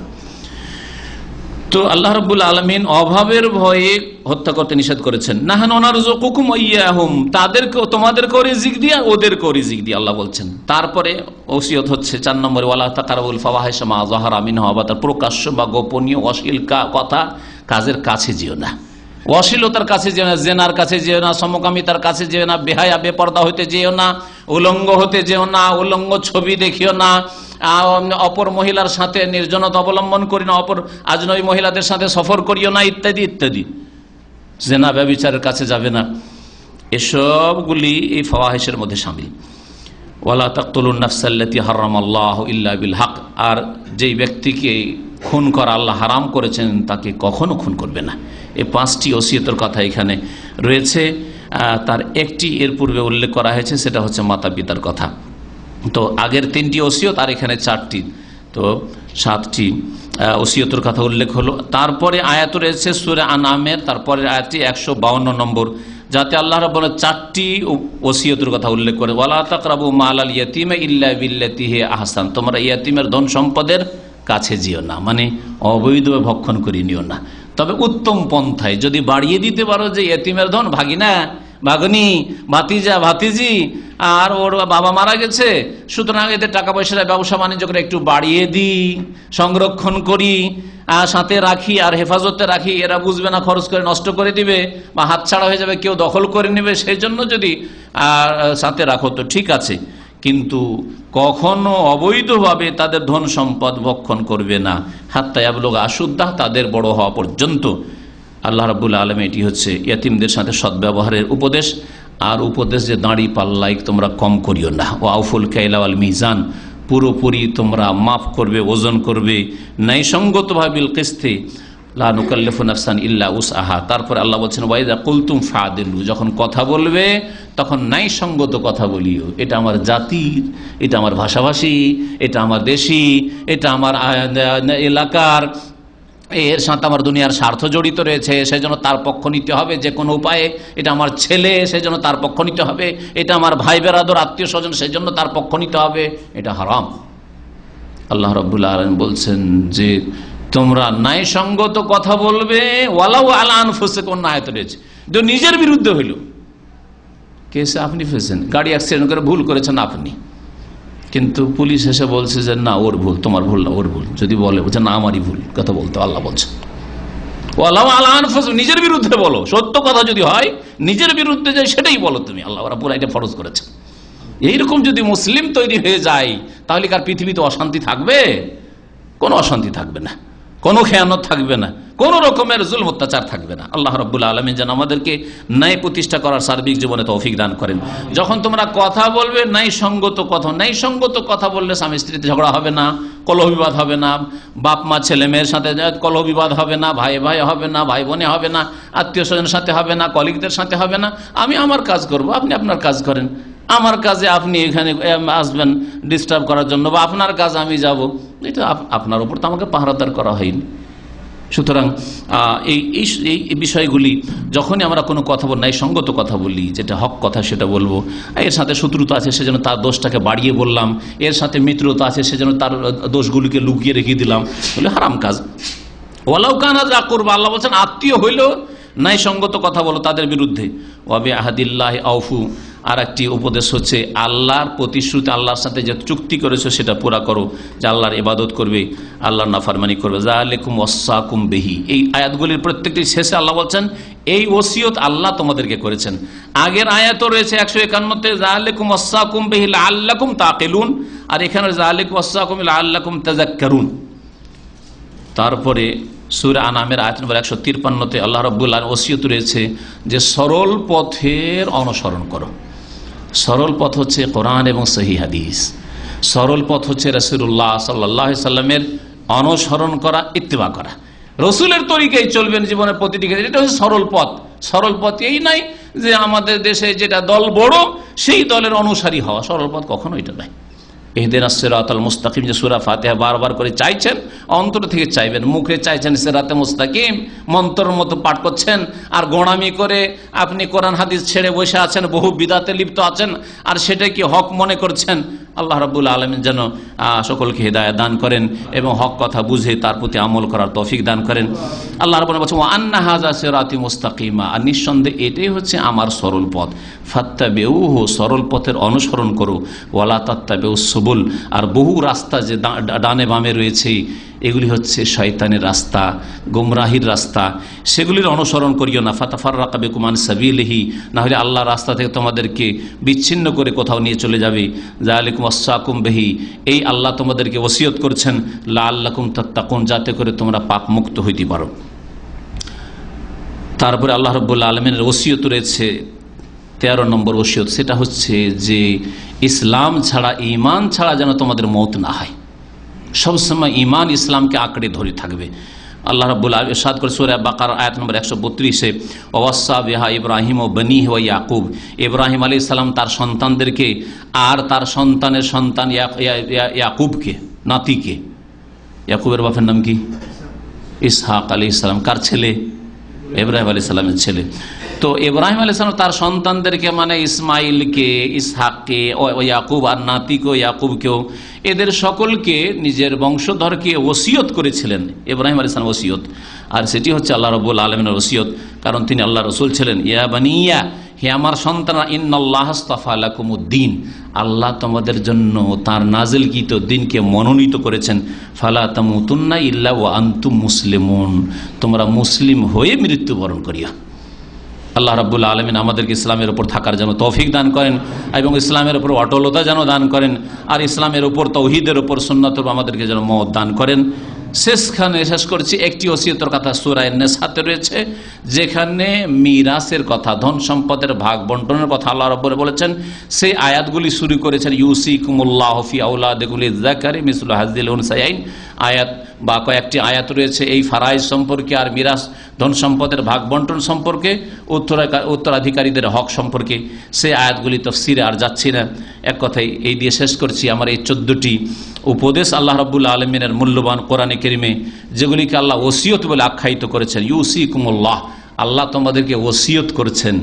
তো আল্লাহ রাব্বুল আলামিন অভাবের ভয়ে হত্যা করতে নিষেধ করেছেন। নাহানু নারযুকুকুম ওয়া ইয়াহুম, তাদেরকেও তোমাদেরকেও রিজিক দিয়া ওদেরকেও রিজিক দিয়া, আল্লাহ বলছেন। তারপরে ওসিয়ত হচ্ছে 4 নম্বরে ওয়ালা তাকারাবুল ফাওয়াহিশা মা যাহারা মিনহা ওয়া বাতান, প্রকাশ্য বা গোপনীয় অশ্লীল কথা কাজের কাছে যেও না। অশ্লীলতার কাছে যেও না, জেনার কাছে যেও না, সমকামিতার কাছে যেও না, বেহায়া বেপর্দা হতে যেও না, উলঙ্গ হতে যেও না, উলঙ্গ ছবি দেখিও না, অপর মহিলার সাথে নির্জনতা অবলম্বন করি না, অপর আজনবী মহিলাদের সাথে সফর করিও না, ইত্যাদি ইত্যাদি। জেনা ব্যভিচারের কাছে যাবে না, এসবগুলি এই ফাওয়াহিশের মধ্যে শামিল। ওয়ালা তাকতুলুন নাফসাল্লাতী হারামাল্লাহু ইল্লা বিল হক, আর যেই ব্যক্তিকে খুন করা আল্লাহ হারাম করেছেন তাকে কখনো খুন করবে না। এই 5টি ওসিয়তের কথা এখানে রয়েছে। তার একটি এর পূর্বে উল্লেখ করা হয়েছে, সেটা হচ্ছে মাতা পিতার কথা। তো আগের 3টি ওসিয়ত আর এখানে 4টি, তো 7টি ওসিয়তের কথা উল্লেখ হলো। তারপরে আয়াত রয়েছে সূরা আনআমের তারপরে আয়াতটি 152 নম্বর, যাতে আল্লাহ রাব্বুল আলামিন 4টি ওসিয়তের কথা উল্লেখ করে। ওয়ালা তাকরাবু মালাল ইয়াতীমা ইল্লা বিল্লাতী হিয়া আহসান, তোমরা ইয়াতীমের ধন সম্পদের কাছে যেও না, মানে অবৈধভাবে ভক্ষণ করে নিও না, তবে উত্তম পন্থায়। যদি বাড়িয়ে দিতে পারো যে ইয়াতীমের ধন, ভাগিনা ভাগনি ভাতিজা ভাতিজি আর ওর বাবা মারা গেছে, সুতরাং এদের টাকা পয়সার ব্যবসা বাণিজ্য করে একটু বাড়িয়ে দিই, সংরক্ষণ করি, সাথে রাখি আর হেফাজতে রাখি, এরা বুঝবে না, খরচ করে নষ্ট করে দিবে বা হাতছাড়া হয়ে যাবে, কেউ দখল করে নেবে, সেই জন্য যদি সাথে রাখো তো ঠিক আছে, কিন্তু কখনো অবৈধভাবে তাদের ধন সম্পদ ভক্ষণ করবে না। হাত্তা ইয়াবলুগা আশুদ্দাহ, তাদের বড় হওয়া পর্যন্ত। আল্লাহ রাব্বুল আলামিন এটি হচ্ছে ইয়াতিমদের সাথে সদ্ব্যবহারের উপদেশ। আর উপদেশ যে দাঁড়ি পাল্লাই তোমরা কম করিও না। ও আউফুল কাইলা ওয়াল মিজান, পুরোপুরি তোমরা মাফ করবে, ওজন করবে ন্যায়সঙ্গতভাবে, বিল কিসতি লা নুকাল্লিফু নাফসান ইল্লা উসআহা। তারপরে আল্লাহ বলছেন ওয়াইদা কুলতুম ফাদিলু, যখন কথা বলবে তখন ন্যায়সঙ্গত কথা বলিও। এটা আমার জাতির, এটা আমার ভাষাভাষী, এটা আমার দেশি, এটা আমার এলাকার, এর সাথে আমার দুনিয়ার স্বার্থ জড়িত রয়েছে, সেজন্য তার পক্ষ নিতে হবে যে কোনো উপায়ে। এটা আমার ছেলে, সেজন্য তার পক্ষ নিতে হবে। এটা আমার ভাই বেরাদর আত্মীয় স্বজন, সেজন্য তার পক্ষ নিতে হবে। এটা হারাম। আল্লাহ রাব্বুল আলামিন বলছেন যে তোমরা ন্যায়সঙ্গত কথা বলবে। ওয়ালাউ আলা আনফুসিকুম আয়াত রয়েছে, যে নিজের বিরুদ্ধে হইল, কেসে আপনি ফেসেছেন, গাড়ি অ্যাক্সিডেন্ট করে ভুল করেছেন আপনি, কিন্তু পুলিশ এসে বলছে যে না ওর ভুল, তোমার ভুল না, ওর ভুল। যদি বলে বলছে না আমারই ভুল, কথা বলতে আল্লাহ বলছে ওয়ালাউ আলা আনফুসিকুম, নিজের বিরুদ্ধে বলো। সত্য কথা যদি হয় নিজের বিরুদ্ধে যায় সেটাই বলো তুমি, আল্লাহ রাব্বুল আলামিন ফরজ করেছেন। এইরকম যদি মুসলিম তৈরি হয়ে যায় তাহলে কার পৃথিবীতে অশান্তি থাকবে? কোনো অশান্তি থাকবে না, কোনো খেয়ানত থাকবে না, কোন রকমের জুলম অত্যাচার থাকবে না। আল্লাহ রাব্বুল আলামিন যেন আমাদেরকে ন্যায় প্রতিষ্ঠা করার সার্বিক জীবনে তৌফিক দান করেন। যখন তোমরা কথা বলবে ন্যায়সঙ্গত কথা, ন্যায়সঙ্গত কথা বললে স্বামী স্ত্রীতে ঝগড়া হবে না, কলহ বিবাদ হবে না, বাপ মা ছেলে মেয়ের সাথে কলহ বিবাদ হবে না, ভাই ভাই হবে না, ভাই বোনে হবে না, আত্মীয় স্বজনের সাথে হবে না, কলিগদের সাথে হবে না। আমি আমার কাজ করব, আপনি আপনার কাজ করেন। আমার কাজে আপনি এখানে আসবেন ডিস্টার্ব করার জন্য, বা আপনার কাজ আমি যাব, এটা আপনার উপর তো আমাকে পাহারাদার করা হয়নি। সুতরাং এই বিষয়গুলি যখনই আমরা কোনো কথা বলি, ন্যায়সঙ্গত কথা বলি, যেটা হক কথা সেটা বলবো। এর সাথে শত্রুতা আছে সেজন্য তার দোষটাকে বাড়িয়ে বললাম, এর সাথে মিত্রতা আছে সেজন্য তার দোষগুলিকে লুকিয়ে রেখে দিলাম, বলে হারাম কাজ। ওয়ালাউ কানা যা করবো, আল্লাহ বলছেন আত্মীয় হইলেও ন্যায়সঙ্গত কথা বলো তাদের বিরুদ্ধে। ওয়াবি আহাদিল্লাহ আউফু, আর একটি উপদেশ হচ্ছে আল্লাহর প্রতিশ্রুতি, আল্লাহর সাথে যে চুক্তি করেছো সেটা পুরা করো, যে আল্লাহর ইবাদত করবে, আল্লাহর নাফরমানি করবে। যালিকুম ওয়াসাকুম বিহি, এই আয়াতগুলির প্রত্যেকটি শেষে আল্লাহ বলছেন এই ওসিয়ত আল্লাহ তোমাদেরকে করেছেন। আগের আয়াতও রয়েছে 151-তে, যালিকুম ওয়াসাকুম বিহি লাআল্লাকুম তাকিলুন, আর এখানে যালিকুম ওয়াসাকুম লাআল্লাকুম তাযাক্কারুন। তারপরে সূরা আনামের আয়াত নম্বর 153-তে আল্লাহ রাব্বুল আলামিন ওসিয়ত রয়েছে যে সরল পথের অনুসরণ করো। সরল পথ হচ্ছে কোরআন এবং সহিহ হাদিস, সরল পথ হচ্ছে রাসূলুল্লাহ সাল্লাল্লাহু আলাইহি সাল্লামের অনুসরণ করা, ইত্তেবা করা, রসুলের তরিকায় চলবেন জীবনের প্রতিটি ক্ষেত্রে। এটা হচ্ছে সরল পথ। সরল পথ এই নাই যে আমাদের দেশে যেটা দল বড় সেই দলের অনুসারী হওয়া, সরল পথ কখনো এটা নাই। ইহদিনাস সিরাতাল মুস্তাকিম যে সূরা ফাতিহা বারবার করে চাইছেন, অন্তর থেকে চাইবেন, মুখে চাইছেন সিরাতে মুস্তাকিম, মন্ত্রের মতো পাঠ করছেন, আর গোড়ামি করে আপনি কোরআন হাদিস ছেড়ে বসে আছেন, বহু বিদাতে লিপ্ত আছেন, আর সেটাই কি হক মনে করছেন। আল্লাহ রাব্বুল আলামিন যেন সকলকে হিদায়াত দান করেন এবং হক কথা বুঝে তার প্রতি আমল করার তৌফিক দান করেন। আল্লাহ রাব্বুল আলামিন বলেছেন ওয়া আন্না হাযা সিরাতি মুস্তাকিমা, আর নিঃসন্দেহে এটাই হচ্ছে আমার সরল পথ। ফাত্তাবিউহু, সরল পথের অনুসরণ করো। ওয়ালা তাত্তাবিউস সুবুল, আর বহু রাস্তা যে ডানে বামে রয়েছে এগুলি হচ্ছে শয়তানের রাস্তা, গোমরাহির রাস্তা, সেগুলির অনুসরণ করিও না। ফাতাফাররাকা বিকুম আন সাবিলিহি, না হলে আল্লাহর রাস্তা থেকে তোমাদেরকে বিচ্ছিন্ন করে কোথাও নিয়ে চলে যাবে। যালিকুম ওয়াসাকুম বিহি, এই আল্লাহ তোমাদেরকে ওসিয়ত করছেন লাআল্লাকুম তাত্তাকুন, যাতে করে তোমরা পাপ মুক্ত হইতে পারো। তারপরে আল্লাহ রাব্বুল আলামিনের ওসিয়ত রয়েছে 13 নম্বর ওসিয়ত, সেটা হচ্ছে যে ইসলাম ছাড়া, ঈমান ছাড়া যেন তোমাদের মওত না হয়। সবসময় ঈমান ইসলামকে আঁকড়ে ধরে থাকবে। আল্লাহ রাব্বুল আলামিন ইরশাদ করে সূরা বাকারা আয়াত নম্বর 132-এ, ওয়াসা বিহা ইব্রাহিম ও বনিহি ওয়া ইয়াকুব, ইব্রাহিম আলাইহিস সালাম তার সন্তানদেরকে আর তার সন্তানের সন্তান ইয়াকুবকে, নাতিকে, ইয়াকুবের বাপের নাম কি? ইসহাক আলাইহিস সালাম। কার ছেলে? ইব্রাহিম আলাইহিস সালামের ছেলে। তো ইব্রাহিম আলাইহিস সালাম তার সন্তানদেরকে, মানে ইসমাইলকে, ইসহাককে, ইয়াকুব আর নাতিকে ইয়াকুবকেও, এদের সকলকে নিজের বংশধরকে ওসিয়ত করেছিলেন ইব্রাহিম আলাইহিস সালাম ওসিয়ত। আর সেটি হচ্ছে আল্লাহ রাব্বুল আলামিনের ওসিয়ত, কারণ তিনি আল্লাহ রাসূল ছিলেন। ইয়া বানিয়া, হে আমার সন্তানরা, ইন্নাল্লাহ আস্তাফা লাকুমুদ্দিন, আল্লাহ তোমাদের জন্য তার নাজিলকৃত দিনকে মনোনীত করেছেন। ফালা তামুতুন্না ইল্লা ওয়া আনতুম মুসলিমুন, তোমরা মুসলিম হয়ে মৃত্যুবরণ করিয়া। আল্লাহ রাব্বুল আলামিন আমাদেরকে ইসলামের উপর থাকার যেন তৌফিক দান করেন এবং ইসলামের উপর অটলতা যেন দান করেন, আর ইসলামের উপর, তৌহিদের উপর, সুন্নাতের উপর আমাদেরকে যেন মওত দান করেন। শেষ করছি একটি ওসিয়তের কথা সূরা আন-নিসাতে রয়েছে, যেখানে মিরাসের কথা, ধন সম্পদের ভাগ বন্টনের কথা আল্লাহ রাব্বুল বলেছেন। সেই আয়াতগুলি শুরু করেছেন ইউসিকুমুল্লাহু ফি আওলাদিকুম লিয-যাকারি মিসলু হাযযিল উনসায়াইন আয়াত, বা কয়েকটি আয়াত রয়েছে এই ফারাইজ সম্পর্কে, আর মিরাস, ধন সম্পদের ভাগ বন্টন সম্পর্কে, উত্তরাধিকারীদের হক সম্পর্কে। সেই আয়াতগুলি তাফসীরে আর যাচ্ছি না, এক কথাই এই দিয়ে শেষ করছি। আমার এই 14টি উপদেশ আল্লাহ রাব্বুল আলামিনের মূল্যবান কোরআনে কারিমে, যেগুলিকে আল্লাহ ওসিয়ত বলে আখ্যায়িত করেছেন। ইউসিকুমুল্লাহ, আল্লাহ তোমাদেরকে ওসিয়ত করছেন,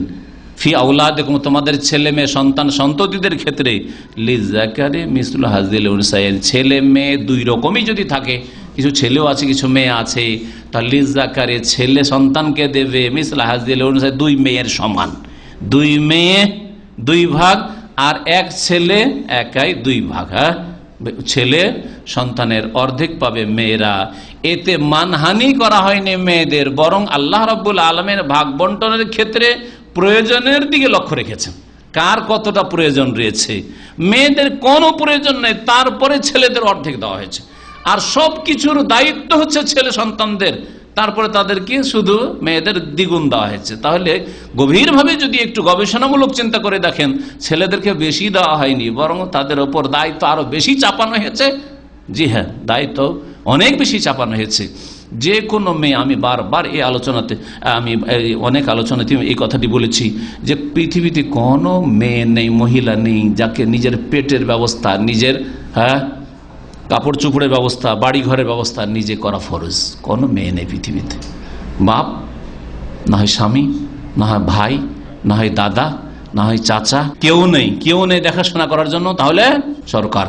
ফি আওলাদিকুম, তোমাদের ছেলে মেয়ে সন্তান সন্ততিদের ক্ষেত্রে, লিয-যাকারি মিসলু হাযযিল উনসায়াইন, ছেলে মেয়ে দুই রকমই যদি থাকে, কিছু ছেলেও আছে কিছু মেয়ে আছে, তাহলে লিয-যাকারি, ছেলে সন্তানকে দেবে, মিসলু হাযযিল উনসায়াইন, দুই মেয়ের সমান। দুই মেয়ে 2 ভাগ, আর এক ছেলে একাই 2 ভাগ। হ্যাঁ, ছেলে সন্তানের অর্ধেক পাবে মেয়েরা। এতে মানহানি করা হয়নি মেয়েদের, বরং আল্লাহ রাব্বুল আলামিন ভাগ বন্টনের ক্ষেত্রে প্রয়োজনের দিকে লক্ষ্য রেখেছেন। কার কতটা প্রয়োজন রয়েছে, মেয়েদের কোনো প্রয়োজন নেই, তারপরে ছেলেদের অর্ধেক দেওয়া হয়েছে। আর সব কিছুর দায়িত্ব হচ্ছে ছেলে সন্তানদের, তারপরে তাদেরকে শুধু মেয়েদের দ্বিগুণ দেওয়া হয়েছে। তাহলে গভীরভাবে যদি একটু গবেষণামূলক চিন্তা করে দেখেন, ছেলেদেরকে বেশি দেওয়া হয়নি, বরং তাদের ওপর দায়িত্ব আরো বেশি চাপানো হয়েছে। জি হ্যাঁ, দায়িত্ব অনেক বেশি চাপানো হয়েছে। যে কোনো মেয়ে, আমি বারবার এই আলোচনাতে, আমি অনেক আলোচনাতে এই কথাটি বলেছি, যে পৃথিবীতে কোনো মেয়ে নেই, মহিলা নেই, যাকে নিজের পেটের ব্যবস্থা, নিজের কাপড় চোপড়ের ব্যবস্থা, বাড়ি ঘরের ব্যবস্থা নিজে করা ফরজ। কোনো মেয়ে নেই পৃথিবীতে, বাপ না হয় স্বামী, না হয় ভাই, না হয় দাদা, না হয় চাচা, কেউ নেই দেখাশোনা করার জন্য। তাহলে সরকার,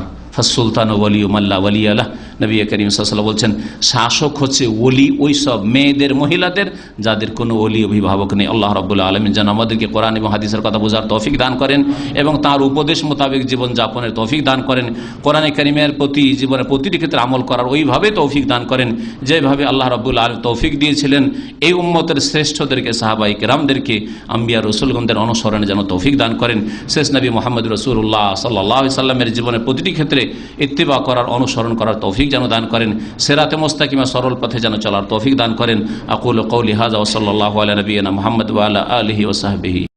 সুলতান ওয়ালি মাল্লা ওয়ালি আল্লাহ, নবী করিম সাল্লাল্লাহু আলাইহি ওয়াসাল্লাম বলছেন শাসক হচ্ছে ওলি ওই সব মেয়েদের, মহিলাদের যাদের কোনো ওলি অভিভাবক নেই। আল্লাহ রাব্বুল আলামিন যেন আমাদেরকে কোরআন এবং হাদিসের কথা বোঝার তৌফিক দান করেন এবং তার উপদেশ মোতাবেক জীবন যাপনের তৌফিক দান করেন। কোরআনে কারীমের প্রতি জীবনের প্রতিটি ক্ষেত্রে আমল করার ওইভাবে তৌফিক দান করেন যেভাবে আল্লাহ রাব্বুল আলামিন তৌফিক দিয়েছিলেন এই উম্মতের শ্রেষ্ঠদেরকে, সাহাবায়ে কেরামদেরকে, আম্বিয়া রাসূলগণদের অনুসরণে যেন তৌফিক দান করেন। শেষ নবী মুহাম্মদ রাসূলুল্লাহ সাল্লাল্লাহু আলাইহি সাল্লামের জীবনের প্রতিটি ক্ষেত্রে ইত্তিবা করার, অনুসরণ করার তৌফিক যেন দান করেন। সিরাতে মুস্তাকিমা সরল পথে যেন চলার তৌফিক দান করেন। আকুলু কওলি হাযা ওয়া সাল্লাল্লাহু আলা নবিয়িনা মুহাম্মদ ওয়া আলা আলিহি ওয়া সাহবিহি।